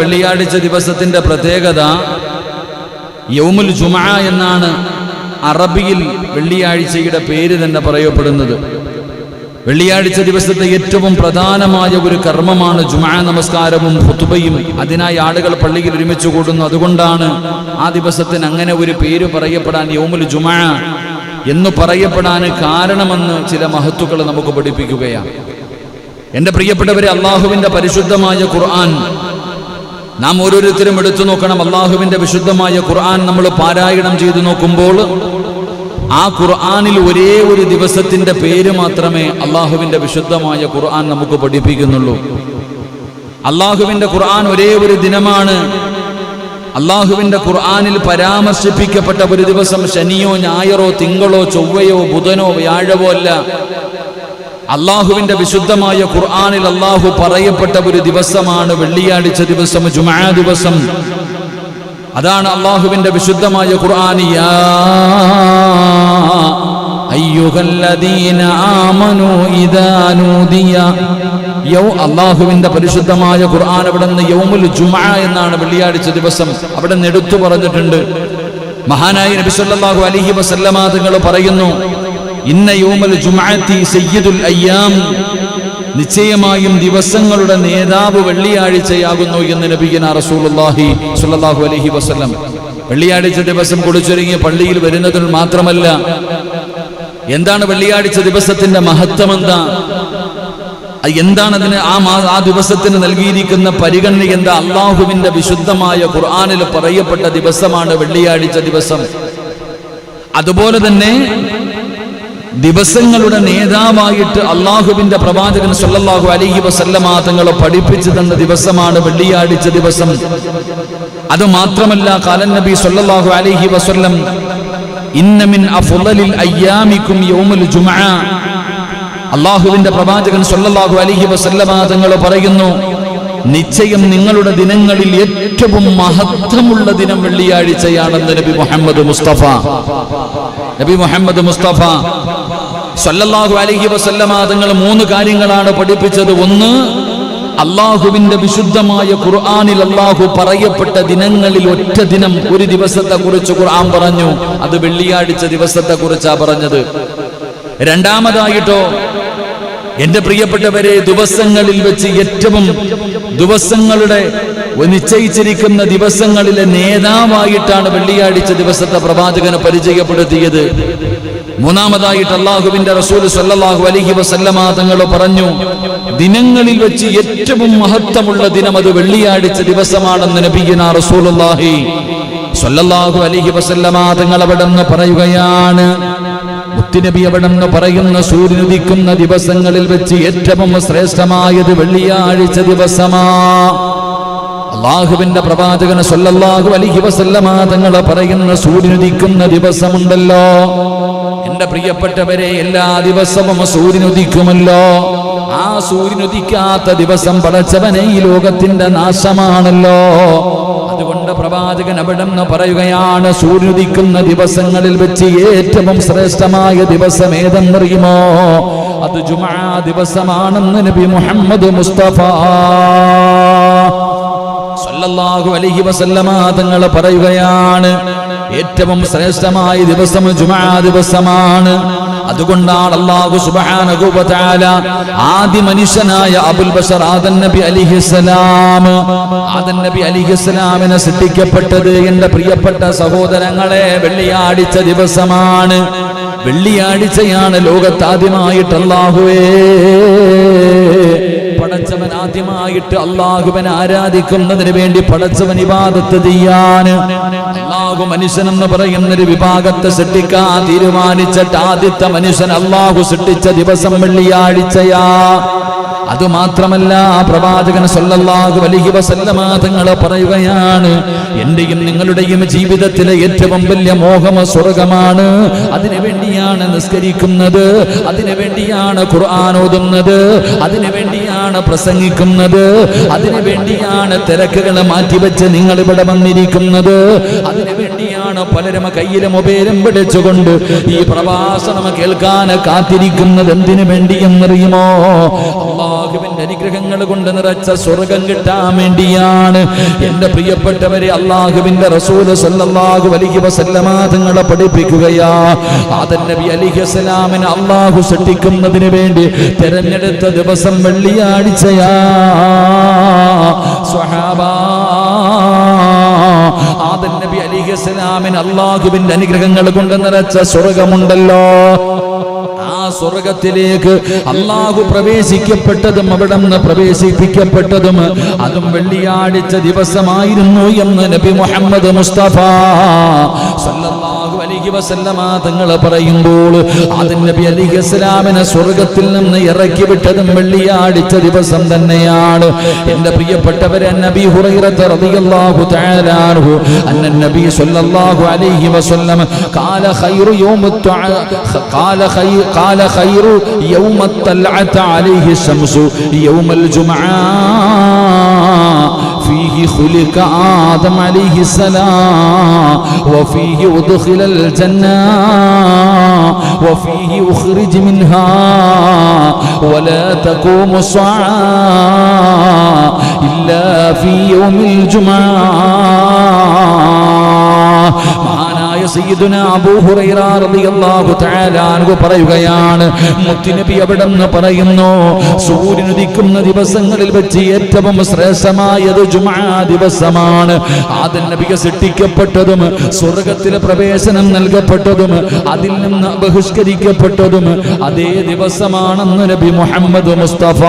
വെള്ളിയാഴ്ച ദിവസത്തിന്റെ പ്രത്യേകത യൗമുൽ ജുമുഅ എന്നാണ് അറബിയിൽ വെള്ളിയാഴ്ചയുടെ പേര് തന്നെ പറയപ്പെടുന്നത്. വെള്ളിയാഴ്ച ദിവസത്തെ ഏറ്റവും പ്രധാനമായ ഒരു കർമ്മമാണ് ജുമുഅ നമസ്കാരവും ഖുതുബയും. അതിനായി ആളുകൾ പള്ളിയിൽ ഒരുമിച്ച് കൂടുന്നു. അതുകൊണ്ടാണ് ആ ദിവസത്തിന് അങ്ങനെ ഒരു പേര് പറയപ്പെടാൻ, യൗമുൽ ജുമുഅ എന്ന് പറയപ്പെടാൻ കാരണമെന്ന് ചില മഹത്തുക്കൾ നമുക്ക് പഠിപ്പിക്കുകയാണ്. എൻ്റെ പ്രിയപ്പെട്ടവരെ, അള്ളാഹുവിൻ്റെ പരിശുദ്ധമായ ഖുർആൻ നാം ഓരോരുത്തരും എടുത്തു നോക്കണം. അള്ളാഹുവിൻ്റെ വിശുദ്ധമായ ഖുർആൻ നമ്മൾ പാരായണം ചെയ്തു നോക്കുമ്പോൾ ആ ഖുർആനിൽ ഒരേ ഒരു ദിവസത്തിന്റെ പേര് മാത്രമേ അള്ളാഹുവിൻ്റെ വിശുദ്ധമായ ഖുർആൻ നമുക്ക് പഠിപ്പിക്കുന്നുള്ളൂ. അള്ളാഹുവിൻ്റെ ഖുർആൻ ഒരേ ഒരു ദിനമാണ്. അള്ളാഹുവിൻ്റെ ഖുർആനിൽ പരാമർശിപ്പിക്കപ്പെട്ട ഒരു ദിവസം ശനിയോ ഞായറോ തിങ്കളോ ചൊവ്വയോ ബുധനോ വ്യാഴവോ അല്ല. അള്ളാഹുവിൻ്റെ വിശുദ്ധമായ ഖുർആനിൽ അള്ളാഹു പറയപ്പെട്ട ഒരു ദിവസമാണ് വെള്ളിയാഴ്ച ദിവസം, ജുമുഅ ദിവസം. അതാണ് അള്ളാഹുവിൻ്റെ വിശുദ്ധമായ ഖുർആൻ. യാ അയ്യുഹല്ലദീന ആമനൂ ഇദാ നൂദിയ. അള്ളാഹുവിൻ്റെ പരിശുദ്ധമായ ഖുർആൻ അവിടെ നിന്ന് യൗമുൽ ജുമുഅ എന്നാണ് വെള്ളിയാഴ്ച ദിവസം അവിടെ നിന്ന് എടുത്തു പറഞ്ഞിട്ടുണ്ട്. മഹാനായ നബി സല്ലല്ലാഹു അലൈഹി വസല്ലമ തങ്ങൾ പറയുന്നു, ഇന്ന യൗമുൽ ജുമുഅത്തി സയ്യിദുൽ അയ്യാം. നിശ്ചയമായും ദിവസങ്ങളുടെ നേതാവ് വെള്ളിയാഴ്ചയാകുന്നു എന്ന് നബിയുനാ റസൂലുള്ളാഹി സ്വല്ലല്ലാഹു അലൈഹി വസല്ലം. വെള്ളിയാഴ്ച ദിവസം കുളിച്ചൊരുങ്ങി പള്ളിയിൽ വരുന്നതിൽ മാത്രമല്ല, എന്താണ് വെള്ളിയാഴ്ച ദിവസത്തിന്റെ മഹത്വം? എന്താണ് അതിന് ആ ദിവസത്തിന് നൽകിയിരിക്കുന്ന പരിഗണന? എന്താ? അള്ളാഹുവിന്റെ വിശുദ്ധമായ ഖുർആനിൽ പറയപ്പെട്ട ദിവസമാണ് വെള്ളിയാഴ്ച ദിവസം. അതുപോലെ തന്നെ ദിവസങ്ങളുടെ നേതാവായിട്ട് അള്ളാഹുവിന്റെ പ്രവാചകൻ സല്ലല്ലാഹു അലൈഹി വസല്ലമ തങ്ങൾ പഠിപ്പിച്ചു തന്ന ദിവസമാണ് വെള്ളിയാഴ്ച ദിവസം. അത് മാത്രമല്ല, ഖാലൻ നബി സല്ലല്ലാഹു അലൈഹി വസല്ലം, ഇന്ന മിൻ അഫ്ളലിൽ അയ്യാമിക്കും യൗമുൽ ജുമുഅ. അള്ളാഹുവിന്റെ പ്രവാചകൻ സല്ലല്ലാഹു അലൈഹി വസല്ലമ തങ്ങൾ പറയുന്നു, നിശ്ചയം നിങ്ങളുടെ ദിനങ്ങളിൽ ഏറ്റവും മഹത്വമുള്ള ദിനം വെള്ളിയാഴ്ചയാണെന്ന് നബി മുഹമ്മദ് മുസ്തഫ സല്ലല്ലാഹു അലൈഹി വസല്ലമ തങ്ങൾ 3 കാര്യങ്ങളാണ് പഠിപ്പിച്ചത്. ഒന്ന്, അള്ളാഹുവിന്റെ വിശുദ്ധമായ ഖുർആനിൽ അള്ളാഹു പറയപ്പെട്ട ദിനങ്ങളിൽ ഒറ്റ ദിനം, ഒരു ദിവസത്തെ കുറിച്ച് ഖുർആൻ പറഞ്ഞു. അത് വെള്ളിയാഴ്ച ദിവസത്തെ കുറിച്ചാ പറഞ്ഞത്. രണ്ടാമതായിട്ടോ, എന്റെ പ്രിയപ്പെട്ടവരെ, ദിവസങ്ങളിൽ വെച്ച് ഏറ്റവും ദിവസങ്ങളുടെ നിശ്ചയിച്ചിരിക്കുന്ന ദിവസങ്ങളിലെ നേതാവായിട്ടാണ് വെള്ളിയാഴ്ച ദിവസത്തെ പ്രവാചകനെ പരിചയപ്പെടുത്തിയത്. മൂന്നാമതായിട്ട് അള്ളാഹുവിന്റെ റസൂൽ സല്ലല്ലാഹു അലൈഹി വസല്ലമ തങ്ങൾ പറഞ്ഞു, ദിനങ്ങളിൽ വെച്ച് ഏറ്റവും മഹത്വമുള്ള ദിനം അത് വെള്ളിയാഴ്ച ദിവസമാണെന്ന് നബിയുനാ റസൂലുള്ളാഹി സല്ലല്ലാഹു അലൈഹി വസല്ലമ തങ്ങൾ അവിടെ നിന്ന് പറയുകയാണ്. മുത്തുനബി അവിടെ നിന്ന് പറയുന്ന, സൂര്യനുദിക്കുന്ന ദിവസങ്ങളിൽ വെച്ച് ഏറ്റവും ശ്രേഷ്ഠമായത് വെള്ളിയാഴ്ച ദിവസമാ. അള്ളാഹുവിന്റെ പ്രവാചകൻ സല്ലല്ലാഹു അലൈഹി വസല്ലമ തങ്ങൾ പറയുന്ന സൂര്യനുദിക്കുന്ന ദിവസമുണ്ടല്ലോ, എന്റെ പ്രിയപ്പെട്ടവരെ, എല്ലാ ദിവസവും സൂര്യനുദിക്കുമല്ലോ. ആ സൂര്യനുദിക്കാത്ത ദിവസം പടച്ചവനെ ഈ ലോകത്തിന്റെ നാശമാണല്ലോ. അതുകൊണ്ട് പ്രവാചകൻ അവിടെ നിന്ന് പറയുകയാണ്, സൂര്യനുദിക്കുന്ന ദിവസങ്ങളിൽ വെച്ച് ഏറ്റവും ശ്രേഷ്ഠമായ ദിവസം ഏതെന്നറിയുമോ? അത് ജുമുഅ ദിവസമാണെന്ന് നബി മുഹമ്മദ് മുസ്തഫ സല്ലല്ലാഹു അലൈഹി വസല്ലമ തങ്ങൾ പറയുകയാണ്, ഏറ്റവും ശ്രേഷ്ഠമായ ദിവസം ജുമുഅ ദിവസമാണ്. അതുകൊണ്ടാണ് അല്ലാഹു സുബ്ഹാനഹു വ തആല ആദി മനുഷ്യനായ അബുൽ ബശർ ആദം നബി അലൈഹിസ്സലാമിനെ സൃഷ്ടിക്കപ്പെട്ടത്. എന്റെ പ്രിയപ്പെട്ട സഹോദരങ്ങളെ, വെള്ളിയാഴ്ച ദിവസമാണ്. വെള്ളിയാഴ്ചയാണ് ലോകത്താദ്യമായിട്ട് പടച്ചവൻ ആദ്യമായിട്ട് അള്ളാഹുവിനെ ആരാധിക്കുന്നതിന് വേണ്ടി പടച്ചവൻ ഇബാദത്ത് ചെയ്യാൻ അള്ളാഹു മനുഷ്യനെന്ന് പറയുന്നൊരു വിഭാഗത്തെ സൃഷ്ടിക്കാൻ തീരുമാനിച്ചിട്ട് ആദ്യത്തെ മനുഷ്യൻ അള്ളാഹു സൃഷ്ടിച്ച ദിവസം വെള്ളിയാഴ്ചയാ. അതുമാത്രമല്ല, പ്രവാചകൻ സല്ലല്ലാഹു അലൈഹി വസല്ലമ തങ്ങൾ പറയുകയാണ്, എന്റെയും നിങ്ങളുടെയും ജീവിതത്തിലെ ഏറ്റവും വലിയ മോഹം സ്വർഗമാണ്. അതിനു വേണ്ടിയാണ് നിസ്കരിക്കുന്നത്, അതിനു വേണ്ടിയാണ് ഖുർആൻ ഓതുന്നത്, അതിനു വേണ്ടിയാണ് പ്രസംഗിക്കുന്നത്, അതിനു വേണ്ടിയാണ് തിരക്കുകൾ മാറ്റിവെച്ച് നിങ്ങൾ ഇവിടെ വന്നിരിക്കുന്നത്, അതിനു വേണ്ടിയാണ് പലരും കയ്യിലും മൊബൈലും പിടിച്ചുകൊണ്ട് ഈ പ്രഭാഷണം കേൾക്കാൻ കാത്തിരിക്കുന്നത്. എന്തിനു വേണ്ടിയെന്നറിയുമോ? അള്ളാഹുവിന്റെ അനുഗ്രഹങ്ങൾ കൊണ്ട് നിറച്ച സ്വർഗം കിട്ടാൻ വേണ്ടിയാണ്. എന്റെ പ്രിയപ്പെട്ടവരെ, അള്ളാഹുവിന്റെ റസൂൽ സല്ലല്ലാഹു അലൈഹി വസല്ലമ തങ്ങളെ പഠിപ്പിക്കുകയാ, ആദം നബി അലൈഹിസ്സലാമിനെ അള്ളാഹു സൃഷ്ടിക്കുന്നതിന് വേണ്ടി തിരഞ്ഞെടുത്ത ദിവസം വെള്ളിയാഴ്ചയാ. സ്വഹാബാ, ആദം നബി അലൈഹിസ്സലാമിന് അള്ളാഹുവിന്റെ അനുഗ്രഹങ്ങൾ കൊണ്ട് നിറച്ച സ്വർഗമുണ്ടല്ലോ, ആ സ്വർഗത്തിലേക്ക് അള്ളാഹു പ്രവേശിക്കപ്പെട്ടതും അവിടെ നിന്ന് പ്രവേശിപ്പിക്കപ്പെട്ടതും അതും വെള്ളിയാഴ്ച ദിവസമായിരുന്നു എന്ന് നബി മുഹമ്മദ് മുസ്തഫ സല്ലല്ലാഹു അലൈഹി വസല്ലമ തങ്ങൾ പറയുമ്പോൾ ആദം നബി അലൈഹിസ്സലാമിനെ സ്വർഗത്തിൽ നിന്ന് ഇറക്കി വിട്ടതും വെള്ളിയാഴ്ച ദിവസം തന്നെയാണ്. എന്റെ പ്രിയപ്പെട്ടവരെ, നബി ഹുറൈറ റളിയല്ലാഹു തആല അൻഹു അന്ന നബി സല്ലല്ലാഹു അലൈഹി വസല്ലം ഖാല ഖൈറു യൗമത് قال خير يوم طلعت عليه الشمس يوم الجمعة فيه خلق آدم عليه السلام وفيه أدخل الجنة وفيه أخرج منها ولا تقوم الساعة إلا في يوم الجمعة. സയ്യിദുനാ അബൂ ഹുറൈറ റളിയല്ലാഹു തആല അൻഹു പറയുകയാണ്, മുത്തുനബി അവിടെന്ന് പറയുന്നു, സൂര്യൻ ഉദിക്കുന്ന ദിവസങ്ങളിൽ വെച്ച് ഏറ്റവും ശ്രേഷ്ഠമായത് ജുമുഅ ദിവസമാണ്. ആദം നബിയെ സൃഷ്ടിക്കപ്പെട്ടതും സ്വർഗ്ഗത്തിലെ പ്രവേശനം നൽകപ്പെട്ടതും അതിൽ നിന്ന് ബഹിഷ്കരിക്കപ്പെട്ടതും അതേ ദിവസമാണെന്ന് നബി മുഹമ്മദ് മുസ്തഫ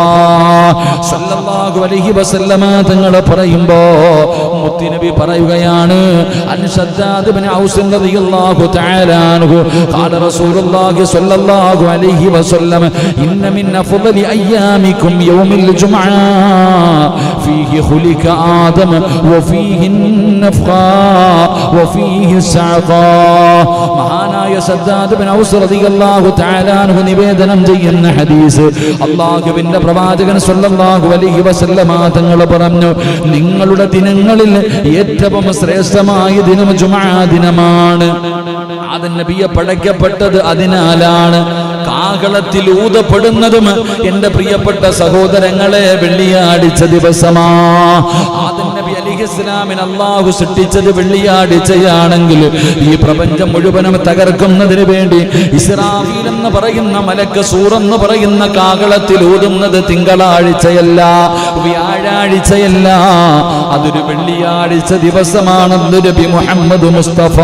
സല്ലല്ലാഹു അലൈഹി വസല്ലമ തങ്ങൾ പറയുമ്പോ മുത്തുനബി പറയുകയാണ്, അൻ ശദ്ദാദ് ഇബ്നു ഔസ് റളിയല്ലാഹു തആല അൻഹു ഖാല റസൂലുള്ളാഹി സ്വല്ലല്ലാഹു അലൈഹി വസല്ലം ഇന്ന മിൻ അഫ്ളലി അയ്യാമികും യൗമുൽ ജുമുഅ ഫീഹി ഖുലിക ആദം വഫീഹി നഫ്ഖാ വഫീഹി സഅഖാ. മഹാനായ സദ്ദാദ് ഇബ്നു ഔസ് റളിയല്ലാഹു തആല അൻഹു നിവേദനം ചെയ്യുന്ന ഹദീസ്, അല്ലാഹുവിന്റെ പ്രവാചകൻ സ്വല്ലല്ലാഹു അലൈഹി വസല്ലം തങ്ങൾ പറഞ്ഞു, നിങ്ങളുടെ ദിനങ്ങളിൽ ഏറ്റവും ശ്രേഷ്ഠമായ ദിനം ജുമുഅ ദിനമാണ്. ആദം നബിയെ പടയ്ക്കപ്പെട്ടത് അതിനാലാണ്. കാഹളത്തിൽ ഊതപ്പെടുന്നതും എന്റെ പ്രിയപ്പെട്ട സഹോദരങ്ങളെ വെള്ളിയാഴ്ച ദിവസമാ. ആദം നബി അലൈഹിസ്സലാമിനെ അല്ലാഹു സൃഷ്ടിച്ചത് വെള്ളിയാഴ്ചയാണെങ്കിൽ ഈ പ്രപഞ്ചം മുഴുവനും തകർക്കുന്നതിന് വേണ്ടി ഇസ്രാഫീൽ എന്ന് പറയുന്ന മലക്ക് സൂർ എന്ന് പറയുന്ന കാഹളത്തിൽ ഊതുന്നത് തിങ്കളാഴ്ചയല്ല, വ്യാഴാഴ്ചയല്ല, അതൊരു വെള്ളിയാഴ്ച ദിവസമാണെന്ന് നബി മുഹമ്മദ് മുസ്തഫ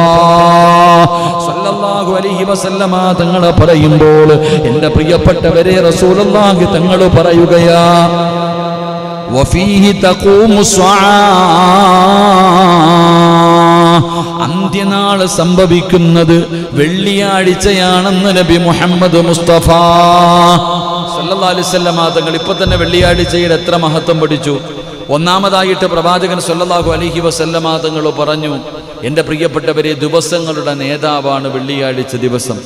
സല്ലല്ലാഹു അലൈഹി വസല്ലമ തങ്ങൾ പറയുമ്പോൾ എന്റെ പ്രിയപ്പെട്ടവരെ, റസൂലുള്ളാഹി തങ്ങൾ പറയുകയാ, വഫീഹി തഖൂമു അന്ത്യനാൾ സംഭവിക്കുന്നത് വെള്ളിയാഴ്ചയാണെന്ന് നബി മുഹമ്മദ് മുസ്തഫ സല്ലല്ലാഹു അലൈഹി വസല്ലമ തങ്ങൾ ഇപ്പൊ തന്നെ വെള്ളിയാഴ്ചയിൽ എത്ര മഹത്വം പഠിച്ചു. ഒന്നാമതായിട്ട് പ്രവാചകൻ സല്ലല്ലാഹു അലൈഹി വസല്ലമ തങ്ങൾ പറഞ്ഞു, എന്റെ പ്രിയപ്പെട്ടവരെ, ദിവസങ്ങളുടെ നേതാവാണ് വെള്ളിയാഴ്ച ദിവസം.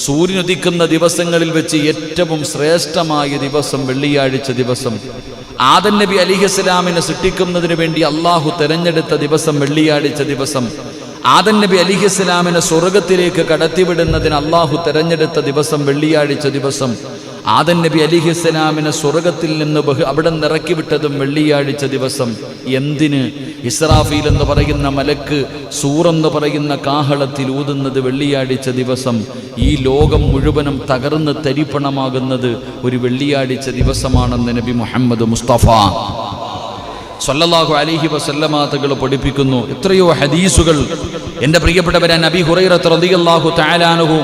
സൂര്യൻ ഉദിക്കുന്ന ദിവസങ്ങളിൽ വെച്ച് ഏറ്റവും ശ്രേഷ്ഠമായ ദിവസം വെള്ളിയാഴ്ച ദിവസം. ആദം നബി അലൈഹിസ്സലാമിനെ സൃഷ്ടിക്കുന്നതിന് വേണ്ടി അള്ളാഹു തെരഞ്ഞെടുത്ത ദിവസം വെള്ളിയാഴ്ച ദിവസം. ആദം നബി അലൈഹിസ്സലാമിനെ സ്വർഗത്തിലേക്ക് കടത്തിവിടുന്നതിന് അള്ളാഹു തെരഞ്ഞെടുത്ത ദിവസം വെള്ളിയാഴ്ച ദിവസം. ആദം നബി അലൈഹിസ്സലാമിനെ സ്വർഗത്തിൽ നിന്ന് അവിടെ നിറക്കി വിട്ടതും വെള്ളിയാഴ്ച ദിവസം. എന്തിന്? ഇസ്രാഫീൽ എന്ന് പറയുന്ന മലക്ക് സൂർ എന്ന് പറയുന്ന കാഹളത്തിൽ ഊതുന്നത് വെള്ളിയാഴ്ച ദിവസം. ഈ ലോകം മുഴുവനും തകർന്ന് തരിപ്പണമാകുന്നത് ഒരു വെള്ളിയാഴ്ച ദിവസമാണെന്ന് നബി മുഹമ്മദ് മുസ്തഫ സല്ലല്ലാഹു അലൈഹി വസല്ലമ തങ്ങൾ പഠിപ്പിക്കുന്നു. എത്രയോ ഹദീസുകൾ എൻ്റെ പ്രിയപ്പെട്ടവരെ, നബി ഹുറൈറ റളിയല്ലാഹു തആല അൻഹു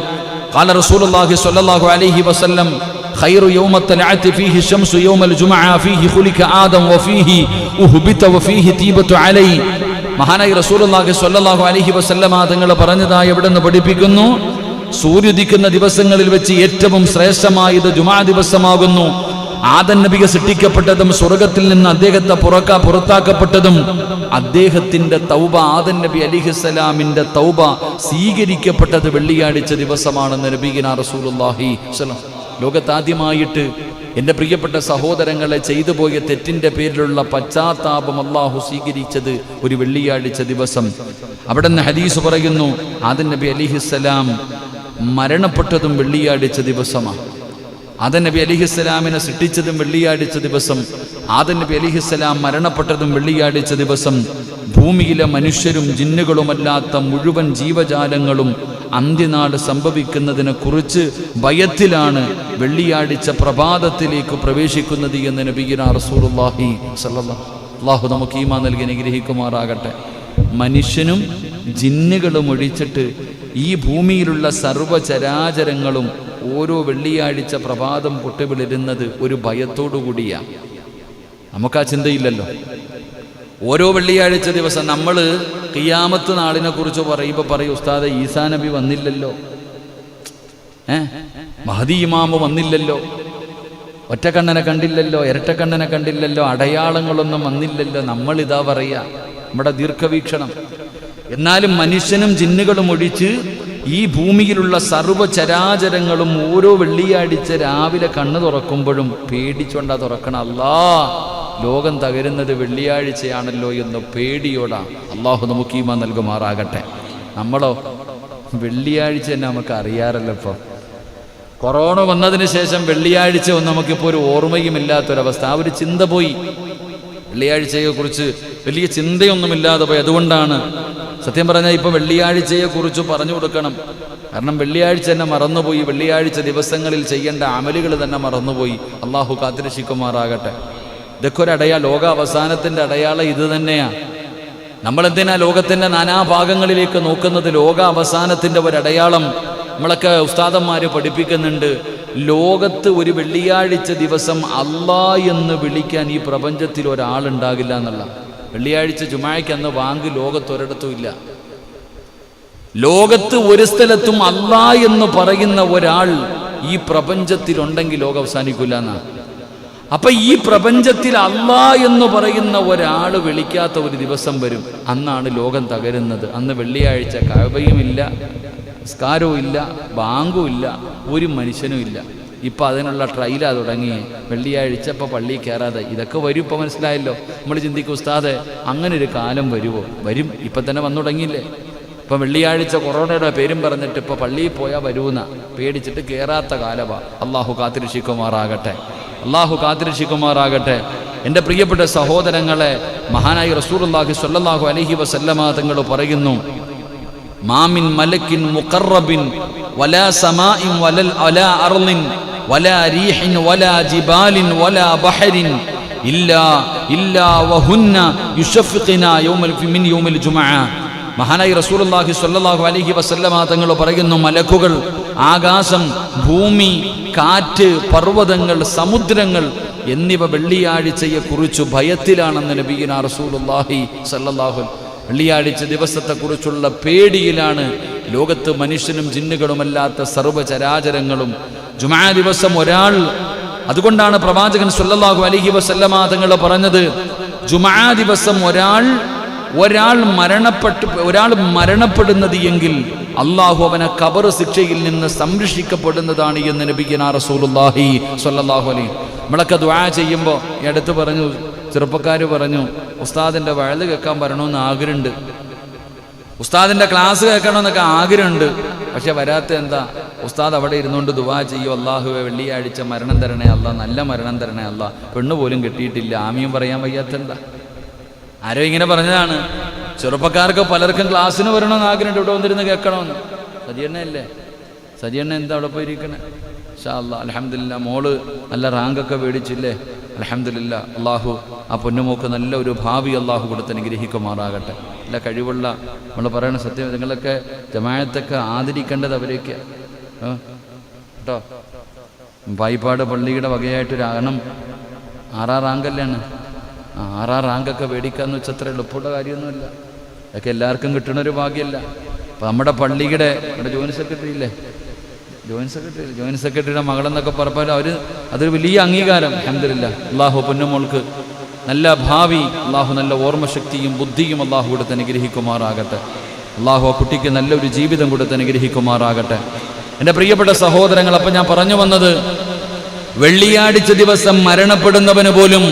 ഖാല റസൂലുള്ളാഹി സ്വല്ലല്ലാഹു അലൈഹി വസല്ലം ഖൈറു യൗമ തലഅത് ഫീഹി ശംസു യൗമൽ ജുമുഅ ഫീഹി ഖുലിക ആദം വഫീഹി ഉഹ്ബിത വഫീഹി തീബതു അലൈ. മഹാനായ റസൂലുള്ളാഹി സ്വല്ലല്ലാഹു അലൈഹി വസല്ലമ തങ്ങൾ പറഞ്ഞതായി എവിടെ നിന്ന് പഠിപ്പിക്കുന്നു, സൂര്യോദിക്കുന്ന ദിവസങ്ങളിൽ വെച്ച് ഏറ്റവും ശ്രേഷ്ഠമായത് ജുമുഅ ദിവസമാകുന്നു. ആദം നബിയെ സൃഷ്ടിക്കപ്പെട്ടതും സ്വർഗത്തിൽ നിന്ന് അദ്ദേഹത്തെ പുറത്താക്കപ്പെട്ടതും അദ്ദേഹത്തിന്റെ തൗബ, ആദം നബി അലൈഹിസ്സലാമിന്റെ തൗബ സ്വീകരിക്കപ്പെട്ടത് വെള്ളിയാഴ്ച ദിവസമാണെന്ന് നബിയിന റസൂലുള്ളാഹി സ്വല്ലല്ലാഹു. ലോകത്താദ്യമായിട്ട് എൻ്റെ പ്രിയപ്പെട്ട സഹോദരങ്ങളെ ചെയ്തു പോയ തെറ്റിൻ്റെ പേരിലുള്ള പശ്ചാത്താപം അല്ലാഹു സ്വീകരിച്ചത് ഒരു വെള്ളിയാഴ്ച ദിവസം. അവിടെ നിന്ന് ഹദീസ് പറയുന്നു, ആദം നബി അലൈഹിസ്സലാം മരണപ്പെട്ടതും വെള്ളിയാഴ്ച ദിവസമാണ്. ആദം നബി അലിഹിസ്സലാമിനെ സൃഷ്ടിച്ചതും വെള്ളിയാഴ്ച ദിവസം, ആദം നബി അലിഹിസ്സലാം മരണപ്പെട്ടതും വെള്ളിയാഴ്ച ദിവസം, ഭൂമിയിലെ മനുഷ്യരും ജിന്നുകളുമല്ലാത്ത മുഴുവൻ ജീവജാലങ്ങളും അന്ത്യനാൾ സംഭവിക്കുന്നതിനെ കുറിച്ച് ഭയത്തിലാണ് വെള്ളിയാഴ്ച പ്രഭാതത്തിലേക്ക് പ്രവേശിക്കുന്നത് എന്ന് നബിയുനാ റസൂലുള്ളാഹി സ്വല്ലല്ലാഹു അല്ലാഹു നമുക്ക് ഈമാൻ നൽകി അനുഗ്രഹിക്കുമാറാകട്ടെ. മനുഷ്യനും ജിന്നുകളും ഒഴിച്ചിട്ട് ഈ ഭൂമിയിലുള്ള സർവ്വചരാചരങ്ങളും ഓരോ വെള്ളിയാഴ്ച പ്രഭാതം പൊട്ടിവിളരുന്നത് ഒരു ഭയത്തോടു കൂടിയാണ്. നമുക്കാ ചിന്തയില്ലല്ലോ. ഓരോ വെള്ളിയാഴ്ച ദിവസം നമ്മൾ ഖിയാമത്ത് നാളിനെ കുറിച്ച് പറയുമ്പോൾ പറയും, ഉസ്താദെ ഈസാ നബി വന്നില്ലല്ലോ, മഹദി ഇമാമ് വന്നില്ലല്ലോ, ഒറ്റക്കണ്ണനെ കണ്ടില്ലല്ലോ, ഇരട്ടക്കണ്ണനെ കണ്ടില്ലല്ലോ, അടയാളങ്ങളൊന്നും വന്നില്ലല്ലോ. നമ്മളിതാ പറയുക, നമ്മുടെ ദീർഘവീക്ഷണം. എന്നാലും മനുഷ്യനും ജിന്നുകളും ഒഴിച്ച് ഈ ഭൂമിയിലുള്ള സർവ്വചരാചരങ്ങളും ഓരോ വെള്ളിയാഴ്ച രാവിലെ കണ്ണ് തുറക്കുമ്പോഴും പേടിച്ചോണ്ടാ തുറക്കണം. അല്ലാ, ലോകം തകരുന്നത് വെള്ളിയാഴ്ചയാണല്ലോ എന്ന് പേടിയോടാ. അള്ളാഹു നമുക്ക് ഈമാൻ നൽകുമാറാകട്ടെ. നമ്മളോ വെള്ളിയാഴ്ച തന്നെ നമുക്ക് അറിയാറല്ലോ. ഇപ്പോൾ കൊറോണ വന്നതിന് ശേഷം വെള്ളിയാഴ്ച ഒന്നും നമുക്കിപ്പോൾ ഒരു ഓർമ്മയുമില്ലാത്തൊരവസ്ഥ. ആ ഒരു ചിന്ത പോയി. വെള്ളിയാഴ്ചയെക്കുറിച്ച് വലിയ ചിന്തയൊന്നുമില്ലാതെ പോയി. അതുകൊണ്ടാണ് സത്യം പറഞ്ഞാൽ ഇപ്പോൾ വെള്ളിയാഴ്ചയെക്കുറിച്ച് പറഞ്ഞു കൊടുക്കണം. കാരണം വെള്ളിയാഴ്ച തന്നെ മറന്നുപോയി. വെള്ളിയാഴ്ച ദിവസങ്ങളിൽ ചെയ്യേണ്ട അമലുകൾ തന്നെ മറന്നുപോയി. അള്ളാഹു കാത്തിരക്ഷിക്കുമാറാകട്ടെ. ഇതൊക്കെ ഒരു ലോകാവസാനത്തിൻ്റെ അടയാളം ഇത് തന്നെയാണ്. നമ്മളെന്തിനാ ലോകത്തിൻ്റെ നാനാഭാഗങ്ങളിലേക്ക് നോക്കുന്നത്? ലോകാവസാനത്തിൻ്റെ ഒരടയാളം നമ്മളൊക്കെ ഉസ്താദന്മാർ പഠിപ്പിക്കുന്നുണ്ട്. ലോകത്ത് ഒരു വെള്ളിയാഴ്ച ദിവസം അല്ലാ എന്ന് വിളിക്കാൻ ഈ പ്രപഞ്ചത്തിൽ ഒരാളുണ്ടാകില്ല എന്നുള്ള. വെള്ളിയാഴ്ച ജുമായ്ക്ക് അന്ന് വാങ്ക് ലോകത്തൊരിടത്തും ഇല്ല. ലോകത്ത് ഒരു സ്ഥലത്തും അല്ലാ എന്ന് പറയുന്ന ഒരാൾ ഈ പ്രപഞ്ചത്തിലുണ്ടെങ്കിൽ ലോകം അവസാനിക്കില്ല എന്നാണ്. അപ്പൊ ഈ പ്രപഞ്ചത്തിൽ അല്ലാ എന്ന് പറയുന്ന ഒരാൾ വിളിക്കാത്ത ഒരു ദിവസം വരും. അന്നാണ് ലോകം തകരുന്നത്. അന്ന് വെള്ളിയാഴ്ച കഅബയുമില്ല, നിസ്കാരവും ഇല്ല, ബാങ്കും ഇല്ല, ഒരു മനുഷ്യനും ഇല്ല. ഇപ്പം അതിനുള്ള ട്രയലാ തുടങ്ങി. വെള്ളിയാഴ്ച ഇപ്പം പള്ളിയിൽ കയറാതെ ഇതൊക്കെ വരും. ഇപ്പം മനസ്സിലായല്ലോ. നമ്മൾ ചിന്തിക്കും, ഉസ്താദെ അങ്ങനെ ഒരു കാലം വരുമോ? വരും. ഇപ്പം തന്നെ വന്നു തുടങ്ങിയില്ലേ. ഇപ്പം വെള്ളിയാഴ്ച കൊറോണയുടെ പേരും പറഞ്ഞിട്ട് ഇപ്പം പള്ളിയിൽ പോയാൽ വരൂന്ന പേടിച്ചിട്ട് കയറാത്ത കാലമാണ്. അള്ളാഹു കാത്തിരക്ഷിക്കുമാറാകട്ടെ. അള്ളാഹു കാത്തിരക്ഷിക്കുമാറാകട്ടെ. എൻ്റെ പ്രിയപ്പെട്ട സഹോദരങ്ങളെ, മഹാനായി റസൂലുള്ളാഹി സ്വല്ലല്ലാഹു അലൈഹി വസല്ലമ തങ്ങൾ പറയുന്നു, മാമിൻ മലക്കിൻ മുഖറബിൻ വലാ സമാഇൻ വലാ അർളിൻ വലാ റീഹിൻ വലാ ജിബാലിൻ വലാ ബഹരിൻ ഇല്ലാ വഹുന്ന യുശഫിഖിന മിൻ യൗമിൽ ജുമുഅ. മഹാനായി റസൂലുള്ളാഹി സ്വല്ലല്ലാഹു അലൈഹി വസല്ലമ തങ്ങൾ പറയുന്നു, മലക്കുകൾ, ആകാശം, ഭൂമി, കാറ്റ്, പർവ്വതങ്ങൾ, സമുദ്രങ്ങൾ എന്നിവ വെള്ളിയാഴ്ചയെ കുറിച്ച് ഭയത്തിലാണെന്ന് നബിയുനാ റസൂലുള്ളാഹി സ്വല്ലല്ലാഹു അലൈഹി. വെള്ളിയാഴ്ച ദിവസത്തെക്കുറിച്ചുള്ള പേടിയിലാണ് ലോകത്ത് മനുഷ്യനും ജിന്നുകളുമല്ലാത്ത സർവ്വചരാചരങ്ങളും. ജുമാ ദിവസം ഒരാൾ, അതുകൊണ്ടാണ് പ്രവാചകൻ സ്വല്ലല്ലാഹു അലൈഹി വസല്ലമ തങ്ങൾ പറഞ്ഞത്, ജുമാ ദിവസം ഒരാൾ മരണപ്പെടുന്നത് എങ്കിൽ അള്ളാഹു അവനെ ഖബർ ശിക്ഷയിൽ നിന്ന് സംരക്ഷിക്കപ്പെടുന്നതാണ് എന്ന് നബിയുനാ റസൂലുള്ളാഹി സ്വല്ലല്ലാഹു അലൈഹി. നമ്മളൊക്കെ ദുആ ചെയ്യുമ്പോൾ ഈ അടുത്ത് പറഞ്ഞു, ചെറുപ്പക്കാർ പറഞ്ഞു, ഉസ്താദിൻ്റെ വഴുത് കേൾക്കാൻ വരണമെന്ന് ആഗ്രഹമുണ്ട്, ഉസ്താദിൻ്റെ ക്ലാസ് കേൾക്കണമെന്നൊക്കെ ആഗ്രഹമുണ്ട്. പക്ഷെ വരാത്ത എന്താ? ഉസ്താദ് അവിടെ ഇരുന്നുകൊണ്ട് ദുആ ചെയ്യും, അള്ളാഹുവെ വെള്ളിയാഴ്ച മരണം തരണേ അല്ലാ, നല്ല മരണം തരണേ അല്ലാ, പെണ്ണ് പോലും കെട്ടിയിട്ടില്ല, ആമിയും പറയാൻ വയ്യാത്തെന്താ? ആരോ ഇങ്ങനെ പറഞ്ഞതാണ്. ചെറുപ്പക്കാർക്ക് പലർക്കും ക്ലാസ്സിന് വരണമെന്ന് ആഗ്രഹമുണ്ട്, ഇവിടെ വന്നിരുന്ന് കേൾക്കണമെന്ന്. സജിയണ്ണയല്ലേ? സജിയണ്ണ എന്താ അവിടെ പോയിരിക്കണേ? ഇൻഷാ അല്ലാ അൽഹംദുലില്ലാ മോള് നല്ല റാങ്കൊക്കെ മേടിച്ചില്ലേ? അൽഹംദുലില്ലാ. അള്ളാഹു ആ പൊന്നുമോക്ക് നല്ല ഒരു ഭാവി അള്ളാഹു കൊടുത്ത് അനുഗ്രഹിക്കുമാറാകട്ടെ. നല്ല കഴിവുള്ള, നമ്മൾ പറയണ സത്യം, നിങ്ങളൊക്കെ ജമാഅത്തൊക്കെ ആദരിക്കേണ്ടത് അവരൊക്കെ കേട്ടോ. പായിപ്പാട് പള്ളിയുടെ വകയായിട്ടൊരു കാരണം 6 റാങ്കല്ലാണ്. 6 റാങ്കൊക്കെ മേടിക്കാന്ന് വെച്ചാൽ അത്ര എളുപ്പമുള്ള കാര്യമൊന്നുമില്ല. അതൊക്കെ എല്ലാവർക്കും കിട്ടണൊരു ഭാഗ്യമല്ല. അപ്പം നമ്മുടെ പള്ളിയുടെ ജോയിൻറ്റ് സെക്രട്ടറി ഇല്ലേ, ജോയിൻറ്റ് സെക്രട്ടറിയുടെ മകളെന്നൊക്കെ പറഞ്ഞാൽ അതൊരു വലിയ അംഗീകാരം. അൽഹംദുലില്ലാ. അള്ളാഹു പൊന്നുമോൾക്ക് നല്ല ഭാവി, അള്ളാഹു നല്ല ഓർമ്മശക്തിയും ബുദ്ധിയും അള്ളാഹു കൊടുത്ത് അനുഗ്രഹിക്കുമാറാകട്ടെ. അള്ളാഹു ആ കുട്ടിക്ക് നല്ലൊരു ജീവിതം കൊടുത്ത് അനുഗ്രഹിക്കുമാറാകട്ടെ. എൻ്റെ പ്രിയപ്പെട്ട സഹോദരങ്ങൾ, അപ്പം ഞാൻ പറഞ്ഞു വന്നത്, വെള്ളിയാഴ്ച ദിവസം മരണപ്പെടുന്നവന് പോലും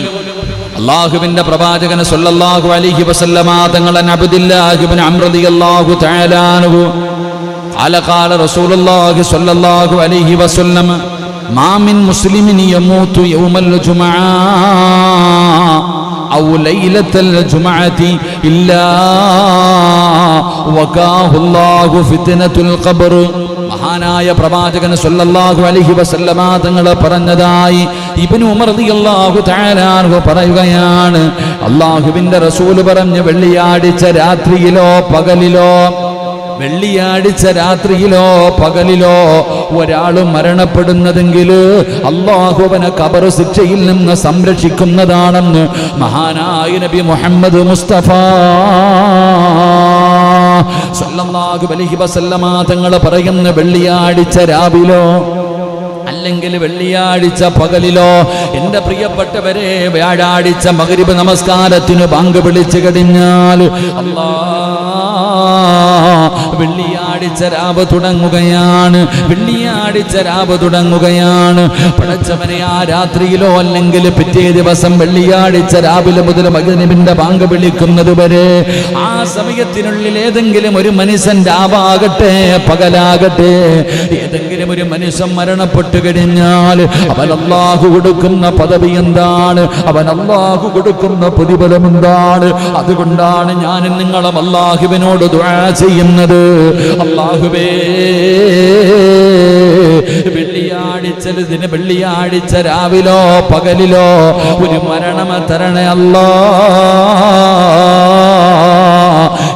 അള്ളാഹുവിന്റെ പ്രവാചകൻ സ്വല്ലല്ലാഹു അലൈഹി വസല്ലമ തങ്ങൾ അബ്ദുല്ലാഹി ഇബ്നു അംർ റളിയല്ലാഹു തആല അൻഹു ഖാല റസൂലുള്ളാഹി സ്വല്ലല്ലാഹു അലൈഹി വസല്ലം മാ മിൻ മുസ്ലിമിൻ യമൂതു യൗമൽ ജുമുഅ ഔ ലൈലത്തൽ ജുമുഅതി ഇല്ലാ വഖാഹുല്ലാഹു ഫിത്നത്തുൽ ഖബ്ർ. മഹാനായ പ്രവാചകൻ സല്ലല്ലാഹു അലൈഹി വസല്ലമ തങ്ങൾ പറഞ്ഞതായി ഇബ്നു ഉമർ റളിയല്ലാഹു തആല അൻഹു പറയുകയാണ്, അല്ലാഹുവിന്റെ റസൂൽ പറഞ്ഞു, വെള്ളിയാഴ്ച രാത്രിയിലോ പകലിലോ, വെള്ളിയാഴ്ച രാത്രിയിലോ പകലിലോ ഒരാൾ മരണപ്പെടുന്നതെങ്കിൽ അല്ലാഹു അവനെ ഖബർ ശിക്ഷയിൽ നിന്ന് സംരക്ഷിക്കുന്നതാണെന്ന് മഹാനായ നബി മുഹമ്മദ് മുസ്തഫ സല്ലല്ലാഹു അലൈഹി വസല്ലമ തങ്ങൾ പറയുന്ന വെള്ളിയാഴ്ച രാവിലോ അല്ലെങ്കിൽ വെള്ളിയാഴ്ച പകലിലോ, എൻ്റെ പ്രിയപ്പെട്ടവരെ, വ്യാഴാഴ്ച മഗ്രിബ് നമസ്കാരത്തിന് ബാങ്ക് വിളിച്ചു കഴിഞ്ഞാൽ വെള്ളിയാഴ്ച രാവ് തുടങ്ങുകയാണ്, വെള്ളിയാഴ്ച രാവ് തുടങ്ങുകയാണ്. പടച്ചവനെ, ആ രാത്രിയിലോ അല്ലെങ്കിൽ പിറ്റേ ദിവസം വെള്ളിയാഴ്ച രാവിലെ മുതൽ മഗ്രിബിന്റെ ബാങ്ക് വിളിക്കുന്നത് വരെ ആ സമയത്തിനുള്ളിൽ ഏതെങ്കിലും ഒരു മനുഷ്യൻ രാവാകട്ടെ പകലാകട്ടെ ഏതെങ്കിലും ഒരു മനുഷ്യൻ മരണപ്പെട്ടു കഴിഞ്ഞാൽ അവൻ അല്ലാഹു കൊടുക്കുന്ന പദവി എന്താണ്, അവൻ അല്ലാഹു കൊടുക്കുന്ന പ്രതിഫലം എന്താണ്? അതുകൊണ്ടാണ് ഞാൻ നിങ്ങളും അല്ലാഹുവിനോട് ദുആ ചെയ്യുന്നത്, അല്ലാഹുവേ, വെള്ളിയാഴ്ച രാവിലോ പകലിലോ ഒരു മരണം തരണേ അല്ലാ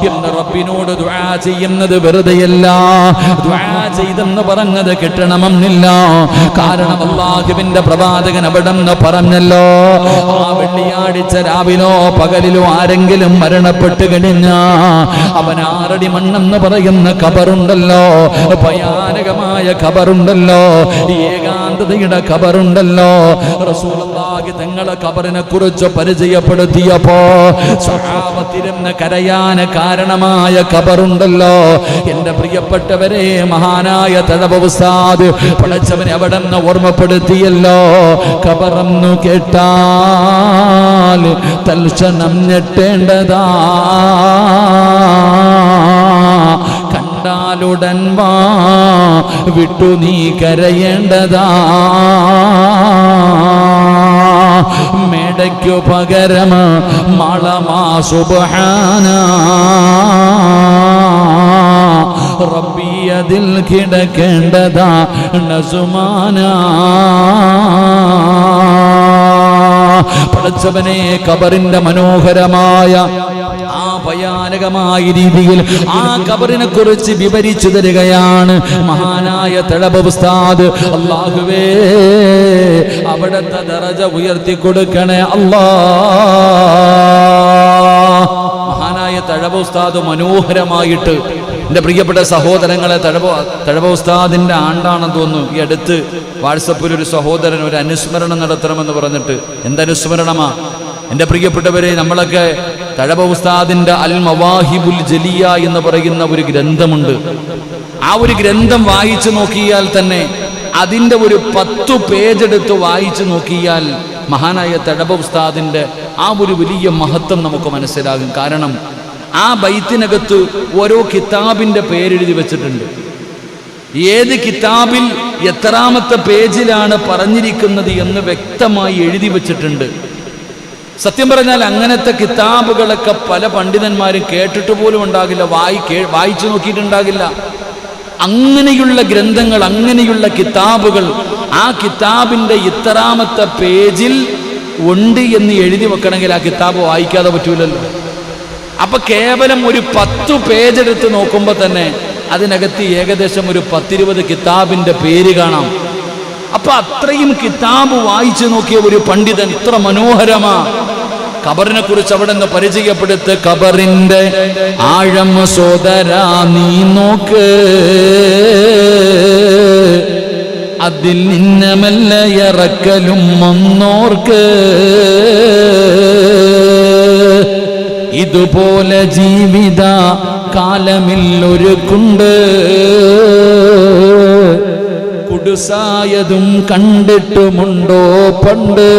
എന്ന് റബ്ബിനോട് ദുആ ചെയ്യുന്നത് വെറുതെയല്ല. ദുആ ചെയ്തെന്ന് പറഞ്ഞത് കിട്ടണമെന്നില്ല. കാരണം അല്ലാഹുവിന്റെ പ്രവാചകൻ അവിടെ നിന്ന് പറഞ്ഞല്ലോ, ആ വെള്ളിയാഴ്ച രാവിലോ പകലിലോ ആരെങ്കിലും മരണപ്പെട്ട് കഴിഞ്ഞാ അവൻ 6 അടി മണ്ണെന്ന് പറയുന്ന ഖബറുണ്ടല്ലോ, ഭയാനകമായ ഖബറുണ്ടല്ലോ, ഏകാന്തതയുടെ ഖബറുണ്ടല്ലോ. റസൂലുള്ളാഹി തങ്ങളെ ഖബറിനെ കുറിച്ച് പരിചയപ്പെടുത്തിയപ്പോ സ്വഹാബത്തിരുന്ന് കരയാൻ കാരണമായ ഖബറുണ്ടല്ലോ. എൻ്റെ പ്രിയപ്പെട്ടവരെ, മഹാനായ തഴവ ഉസ്താദ് പടച്ചവനെ അവിടെ നിന്ന് ഓർമ്മപ്പെടുത്തിയല്ലോ, ഖബറെന്നു കേട്ടാൽ തൽക്ഷണം ഞെട്ടേണ്ടതാ, കണ്ടാലുടൻ വാ വിട്ടു നീ കരയേണ്ടതാ, മേടയ്ക്കു പകരം മളമാ സുബ്ഹാന റബ്ബി അതിൽ കിടക്കേണ്ടതാ നസുമാന. പടച്ചവനെ, ഖബറിന്റെ മനോഹരമായ ആ ഭയാനകമായ രീതിയിൽ ആ ഖബറിനെ കുറിച്ച് വിവരിച്ചു തരികയാണ് മഹാനായ തഴബ ഉസ്താദ്. അല്ലാഹുവേ, അവിടത്തെ ദറജ ഉയർത്തി കൊടുക്കണേ അല്ലാ. മഹാനായ തഴബ ഉസ്താദ് മനോഹരമായിട്ട്, എൻ്റെ പ്രിയപ്പെട്ട സഹോദരങ്ങളെ, തഴബ ഉസ്താദിൻ്റെ ആണ്ടാണെന്ന് തോന്നുന്നു. ഈ അടുത്ത് വാട്സപ്പിൽ ഒരു സഹോദരൻ ഒരു അനുസ്മരണം നടത്തണമെന്ന് പറഞ്ഞിട്ട്, എന്തനുസ്മരണമാ എൻ്റെ പ്രിയപ്പെട്ടവരെ? നമ്മളൊക്കെ തഴബ ഉസ്താദിൻ്റെ അൽ മവാഹിബുൽ ജലിയ എന്ന് പറയുന്ന ഒരു ഗ്രന്ഥമുണ്ട്. ആ ഒരു ഗ്രന്ഥം വായിച്ചു നോക്കിയാൽ തന്നെ അതിൻ്റെ ഒരു 10 പേജ് എടുത്ത് വായിച്ചു നോക്കിയാൽ മഹാനായ തഴബ ഉസ്താദിൻ്റെ ആ ഒരു വലിയ മഹത്വം നമുക്ക് മനസ്സിലാകും. കാരണം ആ ബൈത്തിനകത്ത് ഓരോ കിതാബിൻ്റെ പേരെഴുതി വെച്ചിട്ടുണ്ട്. ഏത് കിതാബിൽ എത്രാമത്തെ പേജിലാണ് പറഞ്ഞിരിക്കുന്നത് എന്ന് വ്യക്തമായി എഴുതി വെച്ചിട്ടുണ്ട്. സത്യം പറഞ്ഞാൽ അങ്ങനത്തെ കിതാബുകളൊക്കെ പല പണ്ഡിതന്മാരും കേട്ടിട്ട് പോലും ഉണ്ടാകില്ല, വായിച്ചു നോക്കിയിട്ടുണ്ടാകില്ല. അങ്ങനെയുള്ള ഗ്രന്ഥങ്ങൾ, അങ്ങനെയുള്ള കിതാബുകൾ ആ കിതാബിൻ്റെ ഇത്രാമത്തെ പേജിൽ ഉണ്ട് എന്ന് എഴുതി വെക്കണമെങ്കിൽ ആ കിതാബ് വായിക്കാതെ പറ്റൂലല്ലോ. അപ്പൊ കേവലം ഒരു 10 പേജ് എടുത്ത് നോക്കുമ്പോൾ തന്നെ അതിനകത്ത് ഏകദേശം ഒരു 10-20 കിതാബിന്റെ പേര് കാണാം. അപ്പൊ അത്രയും കിതാബ് വായിച്ചു നോക്കിയ ഒരു പണ്ഡിതൻ ഇത്ര മനോഹരമാ ഖബറിനെ കുറിച്ച് അവിടെ നിന്ന് പരിചയപ്പെടുത്ത്. ഖബറിന്റെ ആഴം സോദരാ നീ നോക്ക്, അതിൽ നിന്നമല്ല ഇറക്കലും ഒന്നോർക്ക്, ഇതുപോലെ ജീവിത കാലമിൽ ഒരു കുണ്ട്, കുടുസായതും കണ്ടിട്ടുമുണ്ടോ പണ്ട്.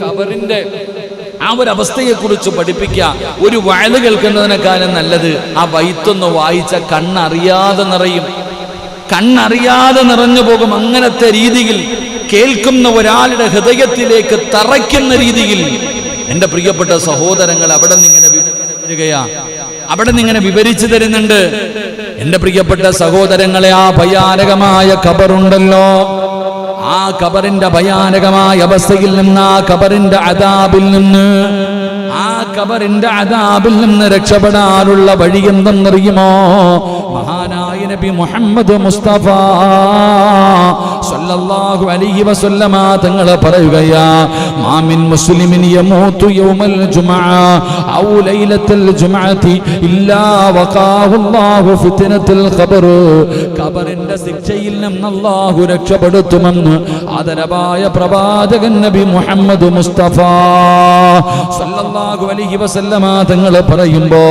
ഖബറിന്റെ ആ ഒരു അവസ്ഥയെ കുറിച്ച് പഠിപ്പിക്കുക. ഒരു വയല് കേൾക്കുന്നതിനേക്കാളും നല്ലത് ആ ബൈത്തൊന്ന് വായിച്ച കണ്ണറിയാതെ നിറയും. കണ്ണറിയാതെ നിറഞ്ഞു പോകും. അങ്ങനത്തെ രീതിയിൽ കേൾക്കുന്ന ഒരാളുടെ ഹൃദയത്തിലേക്ക് തറയ്ക്കുന്ന രീതിയിൽ എൻ്റെ പ്രിയപ്പെട്ട സഹോദരങ്ങൾ അവിടെ നിന്നിങ്ങനെ അവിടെ നിന്നിങ്ങനെ വിവരിച്ചു തരുന്നുണ്ട്. എൻ്റെ പ്രിയപ്പെട്ട സഹോദരങ്ങളെ, ആ ഭയാനകമായ ഖബറുണ്ടല്ലോ, ആ ഖബറിന്റെ ഭയാനകമായ അവസ്ഥയിൽ നിന്ന്, ആ ഖബറിന്റെ അദാബിൽ നിന്ന്, ആ ഖബറിന്റെ അദാബിൽ നിന്ന് രക്ഷപ്പെടാനുള്ള വഴി എന്തെന്നറിയുമോ? മഹാനായ നബി മുഹമ്മദ് മുസ്തഫ സല്ലല്ലാഹു അലൈഹി വസല്ലമ തങ്ങൾ പറയുകയാ, മാമിൻ മുസ്ലിമിൻ യമൂതു യൗമൽ ജുമുഅ ഔ ലൈലത്തുൽ ജുമുഅതി ഇല്ലാ വഖാഹു അല്ലാഹു ഫിത്നത്തുൽ ഖബർ. ഖബറിന്റെ ശിക്ഷയിൽ നിന്ന് അല്ലാഹു രക്ഷപ്പെടുത്തുമെന്ന് ആദരവായ പ്രവാചകൻ നബി മുഹമ്മദ് മുസ്തഫ സല്ലല്ലാഹു അലൈഹി വസല്ലമ തങ്ങൾ പറയുമ്പോ,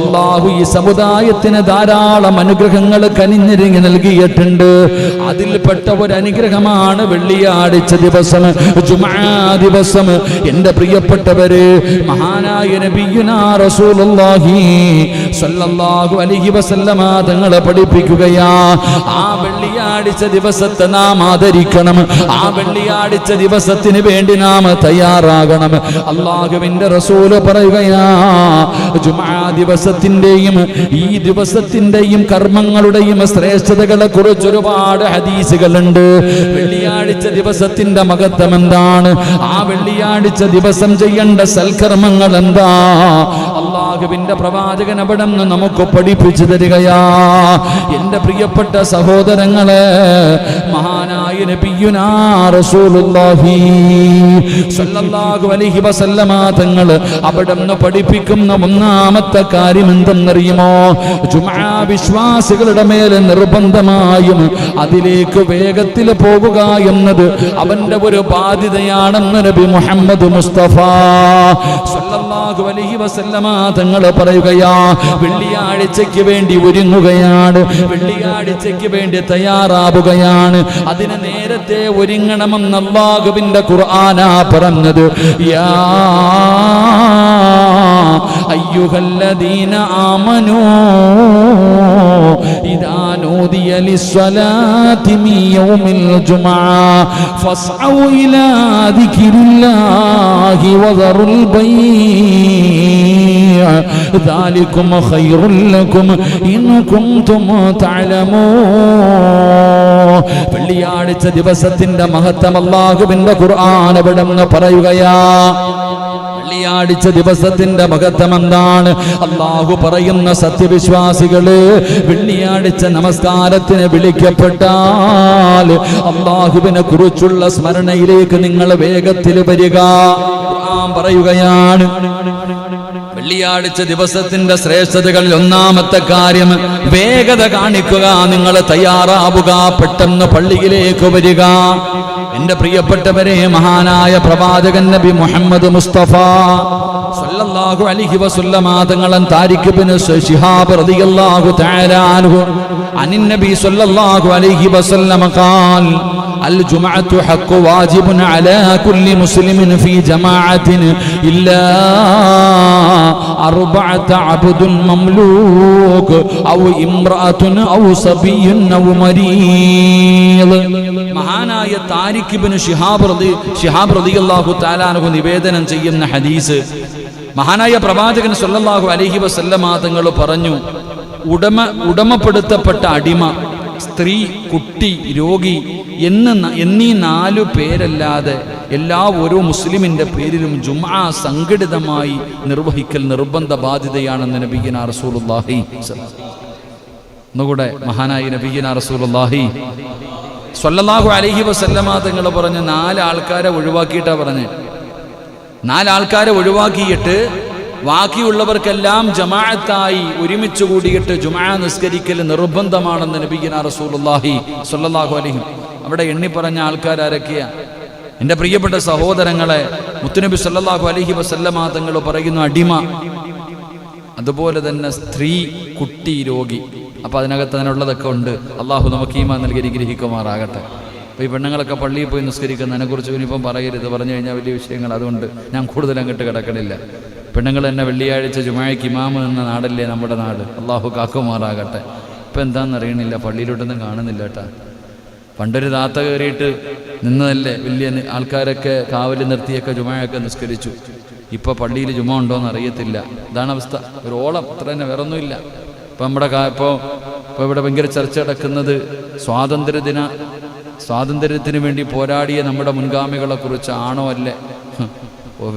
അല്ലാഹു ഈ സമുദായത്തിന് ധാരാളം അനുഗ്രഹങ്ങൾ കനിഞ്ഞിരിങ്ങി നൽകിയിട്ടുണ്ട്. അതിൽപ്പെട്ട ഒരു അനുഗ്രഹമാണ് വെള്ളിയാഴ്ച ദിവസം, ജുമുഅ ദിവസം. എൻ്റെ പ്രിയപ്പെട്ടവര്, മഹാനായ നബിയുനാ റസൂലുള്ളാഹി സ്വല്ലല്ലാഹു അലൈഹി വസല്ലമ തങ്ങൾ പഠിപ്പിക്കുകയാ, ആ വെള്ളിയാഴ്ച ദിവസത്തെ നാം ആദരിക്കണം. ആ വെള്ളിയാഴ്ച ദിവസത്തിന് വേണ്ടി നാം തയ്യാറാകണം. അല്ലാഹുവിൻ്റെ റസൂല് പറയുകയാ, ജുമുഅ ദിവസത്തിന്റെയും ഈ ദിവസത്തിന്റെയും കർമ്മങ്ങളുടെയും ശ്രേഷ്ഠതകളെ കുറിച്ച് ഒരുപാട് ഹദീസുകളുണ്ട്. വെള്ളിയാഴ്ച ദിവസത്തിന്റെ മഹത്വം എന്താണ്? ആ വെള്ളിയാഴ്ച ദിവസം ചെയ്യേണ്ട സൽക്കർമ്മങ്ങൾ എന്താ? അല്ലാഹുവിന്റെ പ്രവാചകൻ അവിടെ നിന്ന് നമുക്ക് പഠിപ്പിച്ചു തരികയാ. എൻ്റെ പ്രിയപ്പെട്ട സഹോദരങ്ങളെ, മഹാനായ നബിയുനാ റസൂലുള്ളാഹി സ്വല്ലല്ലാഹു അലൈഹി വസല്ലമ തങ്ങൾ അവിടെ നിന്ന് പഠിപ്പിക്കുന്ന ഒന്നാമത്തെ കാര്യം എന്തെന്നറിയുമോ? ജുമുഅ വിശ്വാസികളുടെ മേലെ നിർബന്ധമായും അതിലേക്ക് വേഗത്തിൽ പോകുക എന്നത് അവന്റെ ഒരു ബാധ്യതയാണെന്ന് നബി മുഹമ്മദ് മുസ്തഫ സല്ലല്ലാഹു അലൈഹി വസല്ലമ തങ്ങൾ പറയുകയാ. വെള്ളിയാഴ്ചയ്ക്ക് വേണ്ടി ഒരുങ്ങുകയാണ്, വെള്ളിയാഴ്ചയ്ക്ക് വേണ്ടി തയ്യാറാവുകയാണ്. അതിന് നേരത്തെ ഒരുങ്ങണമെന്ന് അല്ലാഹുവിന്റെ ഖുർആനാ പറഞ്ഞത്. യാ അയ്യുഹല്ലദീന ആമനൂ ഇദാ നൂദിയ ലിസ്സലാത്തി മിൻ യൗമിൽ ജുമുഅ ഫസ്ഔ ഇലാ ദിക്രില്ലാഹി വദറുൽ ബൈഅ ദാലികും ഖൈറുൽ ലക്കും ഇൻ കുൻതും തഅലമൂൻ. വെള്ളിയാഴ്ച ദിവസത്തിന്റെ മഹത്വം അല്ലാഹുവിന്റെ ഖുർആൻ അവിടെ പറയുകയാ. വെള്ളിയാഴ്ച ദിവസത്തിന്റെ മഹത്വം എന്താണ്? അല്ലാഹു പറയുന്ന, സത്യവിശ്വാസികള് വെള്ളിയാഴ്ച നമസ്കാരത്തിന് വിളിക്കപ്പെട്ടാൽ അല്ലാഹുവിനെ കുറിച്ചുള്ള സ്മരണയിലേക്ക് നിങ്ങൾ വേഗത്തിൽ വരിക. ഖുർആൻ പറയുകയാണ്, വെള്ളിയാഴ്ച ദിവസത്തിന്റെ ശ്രേഷ്ഠതകളിൽ ഒന്നാമത്തെ കാര്യം വേഗത കാണിക്കുക. നിങ്ങൾ തയ്യാറാവുക, പെട്ടെന്ന് പള്ളിയിലേക്ക് വരിക. എൻ്റെ പ്രിയപ്പെട്ടവരെ, മഹാനായ പ്രവാചകൻ നബി മുഹമ്മദ് മുസ്തഫ സല്ലല്ലാഹു അലൈഹി വസല്ലമ തങ്ങൾ താരിഖ് ഇബ്നു ശിഹാബ് റളിയല്ലാഹു തആല അൻഹു അനിൻ നബി സല്ലല്ലാഹു അലൈഹി വസല്ലമ ഖാൽ അൽ ജുമുഅത്തു ഹഖ്ഖു വാജിബുൻ അലാ കുല്ലി മുസ്ലിമിൻ ഫീ ജമാഅത്തിൻ ഇല്ലാ അർബഅത അബ്ദുൻ മംലൂക് ഔ ഇംറഅത്തുൻ ഔ സബിയ്യുൻ ഔ മരീദ്. മഹാനായ താരിഖ് ഇബ്നു ശിഹാബ് റളിയല്ലാഹു തആല അൻഹു നിവേദനം ചെയ്യുന്ന ഹദീസ്, മഹാനായ പ്രവാചകൻ സല്ലല്ലാഹു അലൈഹി വസല്ലമ തങ്ങൾ പറഞ്ഞു, ഉടമപ്പെടുത്തപ്പെട്ട അടിമ, സ്ത്രീ, കുട്ടി, രോഗി എന്നീ 4 പേരല്ലാതെ ഓരോ മുസ്ലിമിന്റെ പേരിലും ജുമുഅ സംഘടിതമായി നിർവഹിക്കൽ നിർബന്ധ ബാധ്യതയാണെന്ന് നബിയുനാ റസൂലുള്ളാഹി. ഒന്നുകൂടെ, മഹാനായ നബിയുനാ റസൂലുള്ളാഹി സ്വല്ലല്ലാഹു അലൈഹി വസല്ലമ തങ്ങൾ പറഞ്ഞ 4 ആൾക്കാരെ ഒഴിവാക്കിയിട്ടാ പറഞ്ഞ്. 4 ആൾക്കാരെ ഒഴിവാക്കിയിട്ട് ബാക്കിയുള്ളവർക്കെല്ലാം ജമാഅത്തായി ഒരുമിച്ച് കൂടിയിട്ട് ജുമുഅ നിസ്കരിക്കൽ നിർബന്ധമാണെന്ന് നബിയുനാ റസൂലുള്ളാഹി സ്വല്ലല്ലാഹു അലൈഹി. അവിടെ എണ്ണി പറഞ്ഞ ആൾക്കാരൊക്കെയാ? എൻ്റെ പ്രിയപ്പെട്ട സഹോദരങ്ങളെ, മുത്തുനബി സ്വല്ലല്ലാഹു അലൈഹി വസല്ലമ തങ്ങൾ പറയുന്നു, അടിമ, അതുപോലെ തന്നെ സ്ത്രീ, കുട്ടി, രോഗി. അപ്പോൾ അതിനകത്ത് അതിനുള്ളതൊക്കെ ഉണ്ട്. അള്ളാഹു നമുക്ക് ഈമാൻ നൽകി അനുഗ്രഹിക്കുമാറാകട്ടെ. അപ്പോൾ ഈ പെണ്ണുങ്ങളൊക്കെ പള്ളിയിൽ പോയി നിസ്കരിക്കുന്നതിനെക്കുറിച്ച് ഇനിയിപ്പം പറയരുത്, പറഞ്ഞു കഴിഞ്ഞാൽ വലിയ വിഷയങ്ങൾ. അതുകൊണ്ട് ഞാൻ കൂടുതൽ അങ്ങോട്ട് കിടക്കണില്ല. പെണ്ണുങ്ങൾ തന്നെ വെള്ളിയാഴ്ച ജുമുഅയ്ക്ക് ഇമാമ് എന്ന നാടല്ലേ നമ്മുടെ നാട്. അള്ളാഹു കാക്കുമാറാകട്ടെ. ഇപ്പം എന്താണെന്ന് അറിയണില്ല, പള്ളിയിലോട്ടൊന്നും കാണുന്നില്ല കേട്ടാ. പണ്ടൊരു താത്ത കയറിയിട്ട് നിന്നതല്ലേ, വലിയ ആൾക്കാരൊക്കെ കാവൽ നിർത്തിയൊക്കെ ജുമയൊക്കെ നിസ്കരിച്ചു. ഇപ്പോൾ പള്ളിയിൽ ജുമ ഉണ്ടോയെന്ന് അറിയത്തില്ല. ഇതാണ് അവസ്ഥ. ഒരു ഓളം അത്ര തന്നെ, വേറൊന്നുമില്ല. ഇപ്പം നമ്മുടെ ഇപ്പോൾ ഇവിടെ ഭയങ്കര ചർച്ച നടക്കുന്നത് സ്വാതന്ത്ര്യത്തിന് വേണ്ടി പോരാടിയ നമ്മുടെ മുൻഗാമികളെ കുറിച്ച് ആണോ അല്ലേ?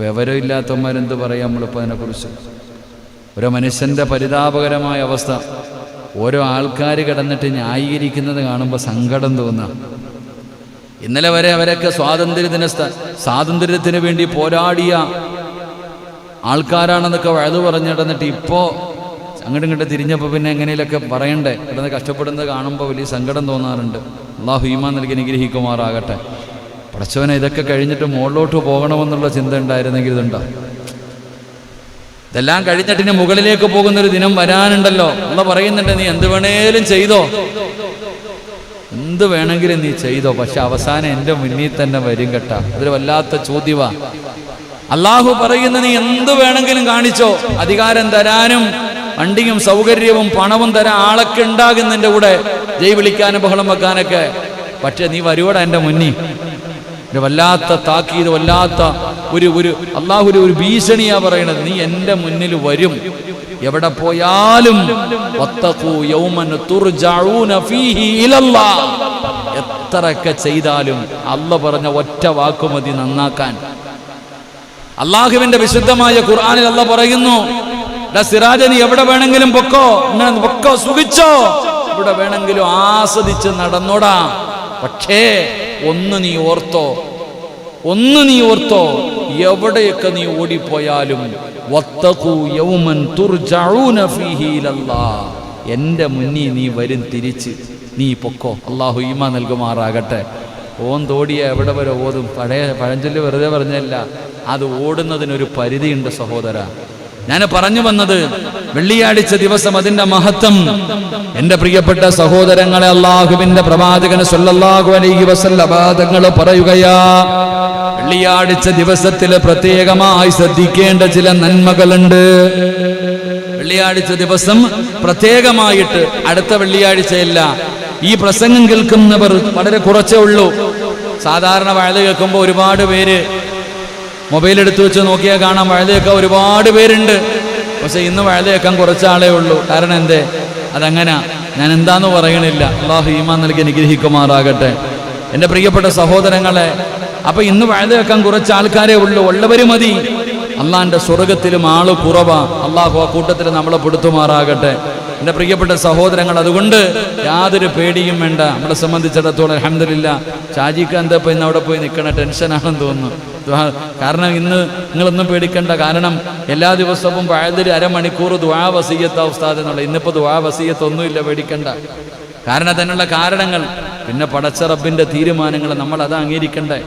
വിവരമില്ലാത്തവന്മാരെന്ത് പറയാം നമ്മളിപ്പോൾ അതിനെക്കുറിച്ച്. ഓരോ മനുഷ്യൻ്റെ പരിതാപകരമായ അവസ്ഥ. ഓരോ ആൾക്കാർ കിടന്നിട്ട് ന്യായീകരിക്കുന്നത് കാണുമ്പോൾ സങ്കടം തോന്നുക. ഇന്നലെ വരെ അവരൊക്കെ സ്വാതന്ത്ര്യത്തിന് വേണ്ടി പോരാടിയ ആൾക്കാരാണെന്നൊക്കെ വഴുതു പറഞ്ഞു കിടന്നിട്ട് ഇപ്പോൾ അങ്ങോട്ടും ഇങ്ങോട്ട് തിരിഞ്ഞപ്പോൾ പിന്നെ എങ്ങനെയൊക്കെ പറയണ്ടേ, കിടന്ന് കഷ്ടപ്പെടുന്നത് കാണുമ്പോൾ വലിയ സങ്കടം തോന്നാറുണ്ട്. അള്ളാഹു ഈമാൻ നൽകി അനുഗ്രഹിക്കുമാറാകട്ടെ. പടച്ചവനെ ഇതൊക്കെ കഴിഞ്ഞിട്ട് മുകളിലോട്ട് പോകണമെന്നുള്ള ചിന്ത ഉണ്ടായിരുന്നെങ്കിൽ ഇതുണ്ടോ? ഇതെല്ലാം കഴിഞ്ഞിട്ട് ഇനി മുകളിലേക്ക് പോകുന്നൊരു ദിനം വരാനുണ്ടല്ലോ. അള്ളാഹ് പറയുന്നുണ്ട്, നീ എന്ത് വേണേലും ചെയ്തോ, എന്ത് വേണമെങ്കിലും നീ ചെയ്തോ, പക്ഷെ അവസാനം എൻ്റെ മുന്നിൽ തന്നെ വരും കേട്ടാ. അതൊരു വല്ലാത്ത ചോദ്യവാ. അള്ളാഹു പറയുന്ന നീ എന്ത് വേണമെങ്കിലും കാണിച്ചോ, അധികാരം തരാനും വണ്ടിയും സൗകര്യവും പണവും തരാൻ ആളൊക്കെ ഉണ്ടാകും നിന്റെ കൂടെ, ജയ് വിളിക്കാനും ബഹളം വെക്കാനൊക്കെ. പക്ഷെ നീ വരുവോടാ എൻ്റെ മുന്നിൽ. ഒരു വല്ലാത്ത താക്കീത്, വല്ലാത്ത ഒരു അള്ളാഹുവിന്റെ ഒരു ഭീഷണിയാ പറയണത്. നീ എൻ്റെ മുന്നിൽ വരും, എവിടെ പോയാലും. എത്രയൊക്കെ ചെയ്താലും അള്ളാഹ് പറഞ്ഞ ഒറ്റ വാക്കുമതി നന്നാക്കാൻ. അള്ളാഹുവിന്റെ വിശുദ്ധമായ ഖുർആനിൽ അള്ളാഹ് പറയുന്നു, സിറാജ നീ എവിടെ വേണമെങ്കിലും പൊക്കോ, സുഖിച്ചോ, എവിടെ വേണമെങ്കിലും ആസ്വദിച്ച് നടന്നോടാ. പക്ഷേ ഒന്ന് നീ ഓർത്തോ, എവിടെയൊക്കെ നീ ഓടിപ്പോയാലും എന്റെ മുന്നിൽ നീ വരും തിരിച്ച്, നീ പൊക്കോ. അള്ളാഹു ഈമാൻ നൽകുമാറാകട്ടെ. തോടിയ എവിടെ വരെ ഓതും. പഴഞ്ചൊല്ല് വെറുതെ പറഞ്ഞല്ല, അത് ഓടുന്നതിനൊരു പരിധിയുണ്ട് സഹോദര. ഞാൻ പറഞ്ഞു വന്നത് വെള്ളിയാഴ്ച ദിവസം അതിന്റെ മഹത്വം എന്റെ പ്രിയപ്പെട്ട സഹോദരങ്ങളെ, അള്ളാഹുവിന്റെ പ്രവാചകൻ സല്ലല്ലാഹു അലൈഹി വസല്ലം തങ്ങൾ പറയുകയാ, വെള്ളിയാഴ്ച ദിവസത്തിൽ പ്രത്യേകമായി ശ്രദ്ധിക്കേണ്ട ചില നന്മകളുണ്ട്. വെള്ളിയാഴ്ച ദിവസം പ്രത്യേകമായിട്ട്, അടുത്ത വെള്ളിയാഴ്ചയല്ല, ഈ പ്രസംഗം കേൾക്കുന്നവർ വളരെ കുറച്ചേ ഉള്ളൂ. സാധാരണ വഴുത് കേൾക്കുമ്പോൾ ഒരുപാട് പേര് മൊബൈൽ എടുത്തു വെച്ച് നോക്കിയാൽ കാണാം വഴുത് കേൾക്കാൻ ഒരുപാട് പേരുണ്ട്. പക്ഷെ ഇന്ന് വഴുത് കേൾക്കാൻ കുറച്ചാളേ ഉള്ളൂ. കാരണം എന്തേ? അതങ്ങനെ. ഞാൻ എന്താന്ന് പറയണില്ല. അള്ളാഹു ഈമാൻ നൽകി അനുഗ്രഹിക്കുമാറാകട്ടെ. എൻ്റെ പ്രിയപ്പെട്ട സഹോദരങ്ങളെ, അപ്പൊ ഇന്ന് വഴുത് കേൾക്കാൻ കുറച്ച് ആൾക്കാരേ ഉള്ളൂ. ഉള്ളവര് മതി. അള്ളാഹിന്റെ സ്വർഗത്തിലും ആള് കുറവാ. അള്ളാഹു ആ കൂട്ടത്തിൽ നമ്മളെ പെടുത്തുമാറാകട്ടെ. എൻ്റെ പ്രിയപ്പെട്ട സഹോദരങ്ങൾ, അതുകൊണ്ട് യാതൊരു പേടിയും വേണ്ട. നമ്മളെ സംബന്ധിച്ചിടത്തോളം അൽഹംദുലില്ലാ, ഷാജിക്ക് എന്താ ഇപ്പം ഇന്ന് അവിടെ പോയി നിൽക്കണ ടെൻഷനാണെന്ന് തോന്നുന്നു. കാരണം ഇന്ന് നിങ്ങളൊന്നും പേടിക്കണ്ട. കാരണം എല്ലാ ദിവസവും വഴുതൊരു അരമണിക്കൂർ ദുആ വസിയ്യത്താ ഉസ്താദ് എന്നുള്ള. ഇന്നിപ്പോൾ ദുആ വസിയ്യത്തൊന്നുമില്ല, പേടിക്കണ്ട. കാരണം അതിനുള്ള കാരണങ്ങൾ, പിന്നെ പടച്ച റബ്ബിന്റെ തീരുമാനങ്ങൾ നമ്മൾ അത് അംഗീകരിക്കണ്ടേ.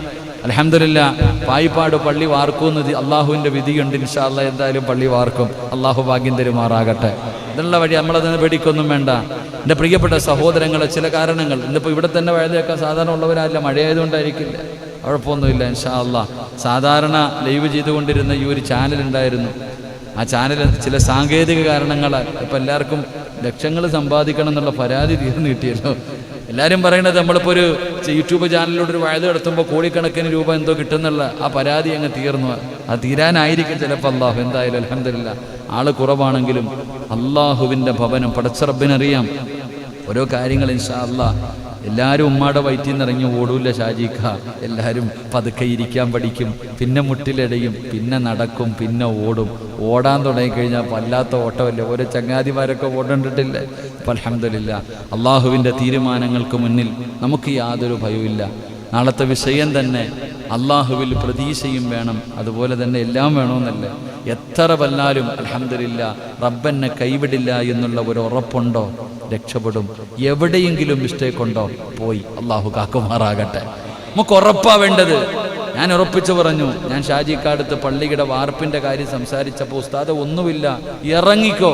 അൽഹംദുലില്ലാ, പായിപ്പാട് പള്ളി വാർക്കുമെന്ന് അള്ളാഹുവിൻ്റെ വിധിയുണ്ട്. ഇൻഷാ അല്ലാഹ് എന്തായാലും പള്ളി വാർക്കും. അള്ളാഹു ഭാഗ്യം തരുമാറാകട്ടെ. ഇതിനുള്ള വഴി നമ്മളതിന് പേടിക്കൊന്നും വേണ്ട. എൻ്റെ പ്രിയപ്പെട്ട സഹോദരങ്ങളെ, ചില കാരണങ്ങൾ, ഇന്നിപ്പോൾ ഇവിടെ തന്നെ വഴുതേക്കാൻ സാധാരണ ഉള്ളവരല്ല, മഴയായതുകൊണ്ടായിരിക്കില്ല, കുഴപ്പമൊന്നുമില്ല. ഇൻഷാ അല്ലാഹ് സാധാരണ ലൈവ് ചെയ്തുകൊണ്ടിരുന്ന ഈ ഒരു ചാനലുണ്ടായിരുന്നു. ആ ചാനൽ ചില സാങ്കേതിക കാരണങ്ങളാൽ ഇപ്പം എല്ലാവർക്കും ലക്ഷങ്ങൾ സമ്പാദിക്കണം എന്നുള്ള പരാതി തീർന്നു കിട്ടിയല്ലോ. എല്ലാവരും പറയുന്നത് നമ്മളിപ്പോൾ ഒരു യൂട്യൂബ് ചാനലിലൂടെ ഒരു വഴുത് നടത്തുമ്പോൾ കോടിക്കണക്കിന് രൂപ എന്തോ കിട്ടുന്നുള്ള ആ പരാതി അങ്ങ് തീർന്നു. അത് തീരാനായിരിക്കും ചിലപ്പോൾ. അള്ളാഹു എന്തായാലും അൽഹംദുലില്ലാ, ആള് കുറവാണെങ്കിലും അള്ളാഹുവിൻ്റെ ഭവനം പടച്ച റബ്ബിനറിയാം ഓരോ കാര്യങ്ങൾ. ഇൻഷാ അല്ലാഹ് എല്ലാവരും ഉമ്മാടെ വയറ്റിൽ നിന്ന് ഇറങ്ങി ഓടൂല്ല ഷാജിക്ക. എല്ലാവരും പതുക്കെ ഇരിക്കാൻ പഠിക്കും, പിന്നെ മുട്ടിലടയും, പിന്നെ നടക്കും, പിന്നെ ഓടും. ഓടാൻ തുടങ്ങിക്കഴിഞ്ഞാൽ വല്ലാത്ത ഓട്ടമല്ലേ. ഓരോ ചങ്ങാതിമാരൊക്കെ ഓടണ്ടിട്ടില്ലേ. അപ്പം അൽഹംദുലില്ലാ, അള്ളാഹുവിൻ്റെ തീരുമാനങ്ങൾക്ക് മുന്നിൽ നമുക്ക് യാതൊരു ഭയവുമില്ല. നാളത്തെ വിഷയം തന്നെ അള്ളാഹുവിൽ പ്രതീക്ഷയും വേണം, അതുപോലെ തന്നെ എല്ലാം വേണമെന്നല്ലേ. എത്ര വല്ലാലും അൽഹംദുലില്ലാ റബ്ബെന്നെ കൈവിടില്ല എന്നുള്ള ഒരു ഉറപ്പുണ്ടോ, രക്ഷപ്പെടും. എവിടെയെങ്കിലും മിസ്റ്റേക്ക് ഉണ്ടോ, പോയി. അള്ളാഹു കാക്കുമാറാകട്ടെ. നമുക്ക് ഉറപ്പാ വേണ്ടത്. ഞാൻ ഉറപ്പിച്ചു പറഞ്ഞു. ഞാൻ ഷാജിക്കാടുത്ത് പള്ളിയുടെ വാർപ്പിന്റെ കാര്യം സംസാരിച്ചപ്പോൾ ഉസ്താദ് ഒന്നുമില്ല, ഇറങ്ങിക്കോ,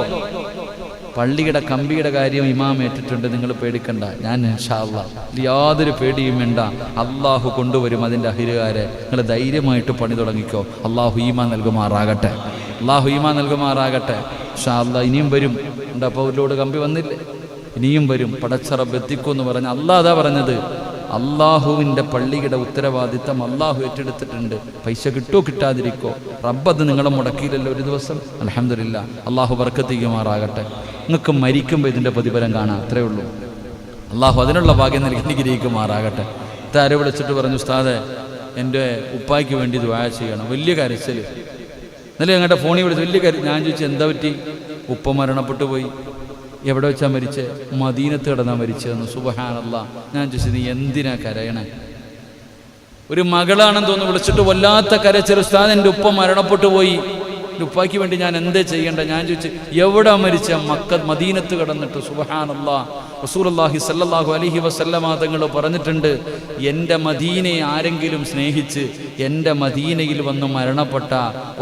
പള്ളിയുടെ കമ്പിയുടെ കാര്യം ഇമാം ഏറ്റിട്ടുണ്ട്, നിങ്ങൾ പേടിക്കണ്ട. ഞാൻ ഇൻഷാ അല്ലാഹ് യാതൊരു പേടിയും വേണ്ട, അള്ളാഹു കൊണ്ടുവരും അതിൻ്റെ അഹിരുകാരെ. നിങ്ങൾ ധൈര്യമായിട്ട് പണി തുടങ്ങിക്കോ. അള്ളാഹു ഈമാൻ നൽകുമാറാകട്ടെ. അള്ളാഹു ഈമാൻ നൽകുമാറാകട്ടെ. ഇൻഷാ അല്ലാഹ് ഇനിയും വരും. ഉണ്ട്. അപ്പോൾ ഒരു ലോഡ് കമ്പി വന്നില്ലേ, ഇനിയും വരും, പടച്ച റബ്ബ് എത്തിക്കൂ എന്ന് പറഞ്ഞ് അള്ളാഹ് അതാ പറഞ്ഞത്. അള്ളാഹുവിൻ്റെ പള്ളിയുടെ ഉത്തരവാദിത്തം അള്ളാഹു ഏറ്റെടുത്തിട്ടുണ്ട്. പൈസ കിട്ടോ കിട്ടാതിരിക്കോ, റബ്ബത് നിങ്ങളെ മുടക്കിയില്ലല്ലോ ഒരു ദിവസം. അൽഹംദുലില്ലാ, അള്ളാഹു ബർക്കത്ത് ചെയ്യുമാറാകട്ടെ. നിങ്ങൾക്ക് മരിക്കുമ്പോൾ ഇതിൻ്റെ പ്രതിഫലം കാണാം, അത്രേ ഉള്ളൂ. അള്ളാഹു അതിനുള്ള ഭാഗ്യം നൽകി അനുഗ്രഹിക്കുമാറാകട്ടെ. ഇതാരെ വിളിച്ചിട്ട് പറഞ്ഞു, ഉസ്താദെ എൻ്റെ ഉപ്പായ്ക്ക് വേണ്ടി ദുആ ചെയ്യണം. വലിയ കരച്ചിൽ. ഇന്നലെ ഞങ്ങളുടെ ഫോണിൽ വിളിച്ച് വലിയ ഞാൻ ചോദിച്ചു എന്താ പറ്റി? ഉപ്പ മരണപ്പെട്ടു പോയി. എവിടെ വെച്ചാൽ മരിച്ചേ? മദീനത്ത് കിടന്നാ മരിച്ചതെന്ന്. സുബ്ഹാനല്ലാഹ്. ഞാൻ ചോദിച്ചു നീ എന്തിനാ കരയണേ? ഒരു മകളാണെന്ന് തോന്നുന്നു വിളിച്ചിട്ട് വല്ലാത്ത കരച്ചിൽ. ഉസ്താദ് എൻ്റെ ഉപ്പ മരണപ്പെട്ടു പോയി, എൻ്റെ ഉപ്പായ്ക്ക് വേണ്ടി ഞാൻ എന്തേ ചെയ്യേണ്ട? ഞാൻ ചോദിച്ചു എവിടെ മരിച്ച? മദീനത്ത് കിടന്നിട്ട്. സുബ്ഹാനല്ലാഹ്. റസൂലുള്ളാഹി സ്വല്ലല്ലാഹു അലൈഹി വസല്ലമ തങ്ങൾ പറഞ്ഞിട്ടുണ്ട്, എൻ്റെ മദീനയെ ആരെങ്കിലും സ്നേഹിച്ച് എൻ്റെ മദീനയിൽ വന്ന് മരണപ്പെട്ട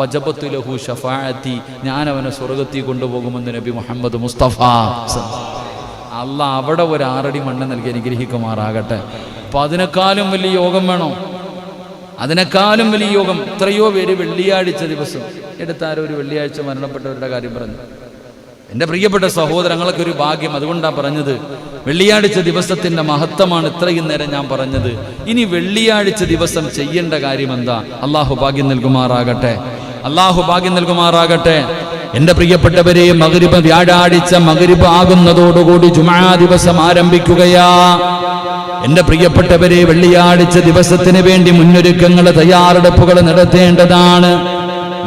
വജബത്തു ലഹു ശഫാഅത്തി, ഞാൻ അവനെ സ്വർഗ്ഗത്തിൽ കൊണ്ടുപോകുമെന്ന് നബി മുഹമ്മദ് മുസ്തഫ. അല്ലാഹ് അവിടെ ഒരു 6 അടി മണ്ണ് നൽകി അനുഗ്രഹിക്കുമാറാകട്ടെ. അപ്പം അതിനേക്കാളും വലിയ യോഗം വേണോ? അതിനേക്കാളും വലിയ യോഗം. എത്രയോ പേര് വെള്ളിയാഴ്ച ദിവസം എടുത്താരോ ഒരു വെള്ളിയാഴ്ച മരണപ്പെട്ടവരുടെ കാര്യം പറഞ്ഞു. എൻ്റെ പ്രിയപ്പെട്ട സഹോദരങ്ങളൊക്കെ ഒരു ഭാഗ്യം. അതുകൊണ്ടാണ് പറഞ്ഞത് വെള്ളിയാഴ്ച ദിവസത്തിൻ്റെ മഹത്വമാണ് ഇത്രയും നേരം ഞാൻ പറഞ്ഞത്. ഇനി വെള്ളിയാഴ്ച ദിവസം ചെയ്യേണ്ട കാര്യം എന്താ? അള്ളാഹു ഭാഗ്യം നൽകുമാറാകട്ടെ. അള്ളാഹു ഭാഗ്യം നൽകുമാറാകട്ടെ. എൻ്റെ പ്രിയപ്പെട്ടവരെ, മഗ്രിബ് വ്യാഴാഴ്ച മഗ്രിബ് ആകുന്നതോടുകൂടി ജുമുഅ ദിവസം ആരംഭിക്കുകയാ. എൻ്റെ പ്രിയപ്പെട്ടവരെ, വെള്ളിയാഴ്ച ദിവസത്തിന് വേണ്ടി മുന്നൊരുക്കങ്ങൾ, തയ്യാറെടുപ്പുകൾ നടത്തേണ്ടതാണ്.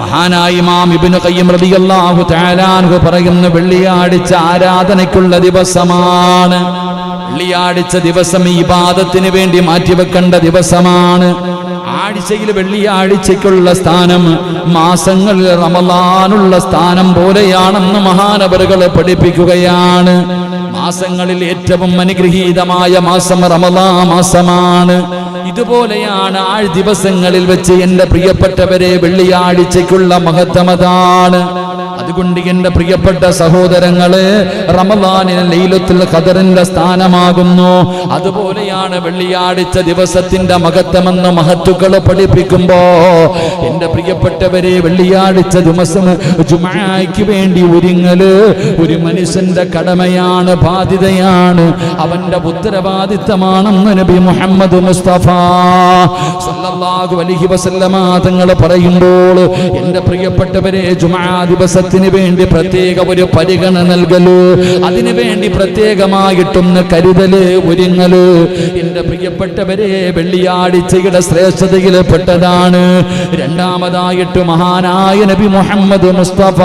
മഹാനായ ഇമാം ഇബ്നു ഖയ്യിം റളിയല്ലാഹു തആല അൻഹു പറയുന്നു, വെള്ളിയാഴ്ച ആരാധനയ്ക്കുള്ള ദിവസമാണ്. വെള്ളിയാഴ്ച ദിവസം ഇബാദത്തിന് വേണ്ടി മാറ്റിവെക്കേണ്ട ദിവസമാണ്. ആഴ്ചയിൽ വെള്ളിയാഴ്ചയ്ക്കുള്ള സ്ഥാനം മാസങ്ങളിൽ റമളാനുള്ള സ്ഥാനം പോലെയാണെന്ന് മഹാനവറുകൾ പഠിപ്പിക്കുകയാണ്. മാസങ്ങളിൽ ഏറ്റവും അനുഗ്രഹീതമായ മാസം റമളാൻ മാസമാണ്. ഇതുപോലെയാണ് ആ ദിവസങ്ങളിൽ വെച്ച് എൻ്റെ പ്രിയപ്പെട്ടവരെ വെള്ളിയാഴ്ചയ്ക്കുള്ള മഹത്വമതാണ്. അതുകൊണ്ട് എൻ്റെ പ്രിയപ്പെട്ട സഹോദരങ്ങളെ, റമളാനിൽ ലൈലത്തുൽ ഖദറിന്റെ സ്ഥാനമാകുന്നു. അതുപോലെയാണ് വെള്ളിയാഴ്ച ദിവസത്തിന്റെ മഹത്വമെന്ന് മഹത്തുക്കൾ പഠിപ്പിക്കുമ്പോ എൻ്റെ പ്രിയപ്പെട്ടവരെ, വെള്ളിയാഴ്ച ദിവസം ജുമുഅയ്ക്ക് വേണ്ടി ഒരുങ്ങല് ഒരു മനുഷ്യന്റെ കടമയാണ്, ബാധ്യതയാണ്, അവന്റെ ഉത്തരവാദിത്തമാണെന്ന് നബി മുഹമ്മദ് മുസ്തഫ സല്ലല്ലാഹു അലൈഹി വസല്ലമ തങ്ങൾ പറയുമ്പോൾ എൻ്റെ പ്രിയപ്പെട്ടവരെ, ജുമുഅ ദിവസത്തിന് വേണ്ടി പ്രത്യേക ഒരു പരിഗണന നൽകല്, അതിനു വേണ്ടി പ്രത്യേകമായിട്ടൊന്ന് കരുതല്, ഒരുങ്ങല് എൻ്റെ പ്രിയപ്പെട്ടവരെ വെള്ളിയാഴ്ചയുടെ ശ്രേഷ്ഠതയിൽ പെട്ടതാണ്. രണ്ടാമതായിട്ട് മഹാനായ നബി മുഹമ്മദ് മുസ്തഫ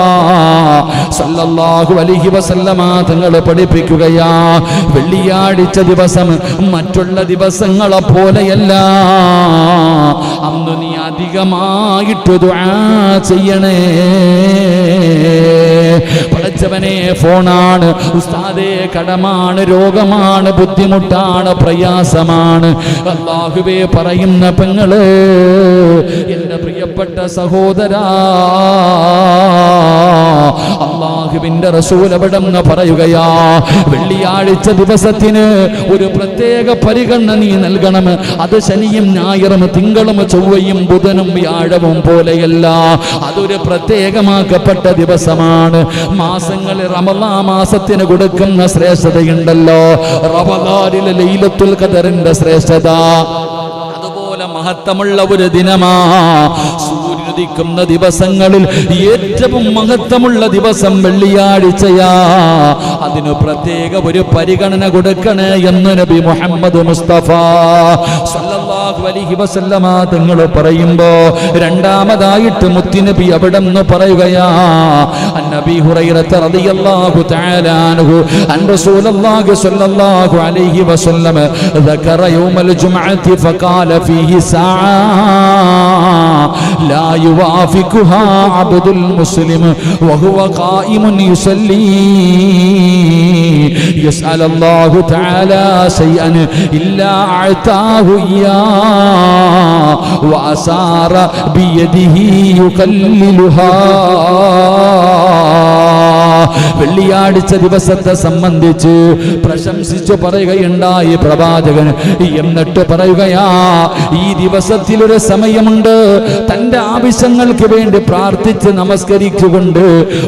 സല്ലല്ലാഹു അലൈഹി വസല്ലമ തങ്ങൾ പഠിപ്പിക്കുകയാ, വെള്ളിയാഴ്ച ദിവസം മറ്റുള്ള ദിവസങ്ങളെ പോലെയല്ല, അന്ന് നീ അധികമായിട്ട് ദുആ ചെയ്യണേ. പഠിച്ചവനെ, ഫോണാണ് ഉസ്താദേ, കടമാണ്, രോഗമാണ്, ബുദ്ധിമുട്ടാണ്, പ്രയാസമാണ്, അല്ലാഹുവേ പറയുന്ന പെങ്ങള്, എൻ്റെ പ്രിയപ്പെട്ട സഹോദരാ, അല്ലാഹുവിന്റെ റസൂൽ അവിടെന്ന് പറയുകയാ, വെള്ളിയാഴ്ച ദിവസത്തിന് ഒരു പ്രത്യേക പരിഗണന നീ നൽകണം. അത് ശനിയും ഞായറും തിങ്കളും ചൊവ്വയും ബുധനും വ്യാഴവും പോലെയല്ല, അതൊരു പ്രത്യേകമാക്കപ്പെട്ട ദിവസമാണ്. മാസങ്ങളിൽ റമളാൻ മാസത്തിന് കൊടുക്കുന്ന ശ്രേഷ്ഠതയുണ്ടല്ലോ, റമളാനിലെ ലൈലത്തുൽ ഖദറിന്റെ ശ്രേഷ്ഠത അതുപോലെ മഹത്വമുള്ള ഒരു ദിനമാ. സൂര്യനുദിക്കുന്ന ദിവസങ്ങളിൽ ഏറ്റവും മഹത്വമുള്ള ദിവസം വെള്ളിയാഴ്ചയാ. അതിന് പ്രത്യേക ഒരു പരിഗണന കൊടുക്കണേ എന്ന് നബി മുഹമ്മദ് മുസ്തഫ സല്ലല്ലാഹു അലൈഹി വസല്ലമ തങ്ങൾ പറയുമ്പോ രണ്ടാമതായിട്ട് മുത്തുനബി അവിടെന്ന് പറയുകയാ, നബി ഹുറൈറ റളിയല്ലാഹു തആല അൻഹു അൻ റസൂലുള്ളാഹി സ്വല്ലല്ലാഹു അലൈഹി വസല്ലം ذكر يوم الجمعة فقال فيه ساعة لا يوافقها عبد المسلم وهو قائم يصلي يسأل الله تعالى شيئا إلا أعطاه إياه وأسار بيده يقللها. വെള്ളിയാഴ്ച ദിവസത്തെ സംബന്ധിച്ച് പ്രശംസിച്ചു പറയുകയുണ്ടായി പ്രവാചകൻ. എന്നിട്ട് പറയുകയാ, ഈ ദിവസത്തിൽ ഒരു സമയമുണ്ട്, തന്റെ ആവശ്യങ്ങൾക്ക് വേണ്ടി പ്രാർത്ഥിച്ച് നമസ്കരിച്ചുകൊണ്ട്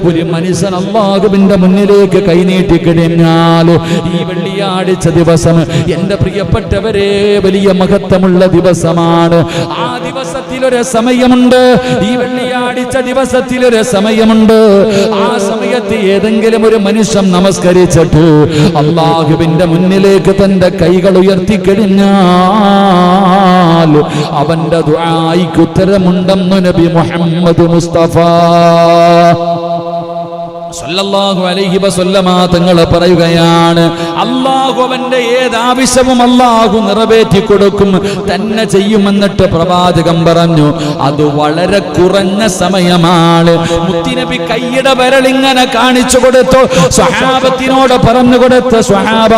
ഒരു മനുഷ്യൻ അല്ലാഹുവിന്റെ മുന്നിലേക്ക് കൈനീട്ടിക്കഴിഞ്ഞാൽ ഈ വെള്ളിയാഴ്ച ദിവസം എന്റെ പ്രിയപ്പെട്ടവരെ വലിയ മഹത്വമുള്ള ദിവസമാണ്. ആ ദിവസത്തിലൊരു സമയമുണ്ട്, ഈ വെള്ളിയാഴ്ച ദിവസത്തിലൊരു സമയമുണ്ട്. ആ സമയത്ത് ഏതെങ്കിലും ഒരു മനുഷ്യൻ നമസ്കരിച്ചിട്ട് അല്ലാഹുവിന്റെ മുന്നിലേക്ക് തന്റെ കൈകൾ ഉയർത്തിക്കഴിഞ്ഞാൽ അവന്റെ ദുആയ്ക്ക് ഉത്തരമുണ്ടെന്ന് നബി മുഹമ്മദ് മുസ്തഫ സല്ലല്ലാഹു അലൈഹി വസല്ലമ തങ്ങൾ പറയുകയാണ്, അല്ലാഹു അവന്റെ ഏതാവശ്യവും അല്ലാഹു നിറവേറ്റി കൊടുക്കും തന്നെ ചെയ്യുമെന്നിട്ട് പ്രവാചകൻ പറഞ്ഞു. അത് വളരെ കുറഞ്ഞ സമയമാണ്. മുത്തുനബി കൈയുടെ വിരലിങ്ങനെ കാണിച്ചു കൊടുത്തു, സ്വഹാബത്തിനോട് പറഞ്ഞു കൊടുത്ത, സ്വഹാബ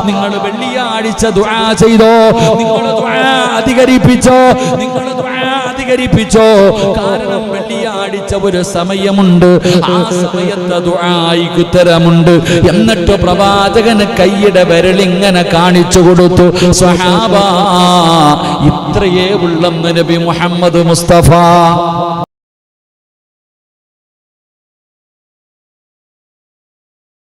നിങ്ങൾ വെള്ളിയാഴ്ച ദുആ ചെയ്തോ, നിങ്ങൾ ദുആ അധികരിപ്പിച്ചോ, നിങ്ങൾ ദുആ അധികരിപ്പിച്ചോ. കാരണം വെള്ളിയാഴ്ച ഒരു സമയമുണ്ട്, ആ സമയത്ത് ദുആയ്ക്ക് ഉത്തരമുണ്ട്. എന്നിട്ട് പ്രവാചകന് കൈയുടെ വിരലിങ്ങനെ കാണിച്ചു കൊടുത്തു. സ്വഹാബ, ഇത്രയേ ഉള്ളെന്ന് നബി മുഹമ്മദ് മുസ്തഫ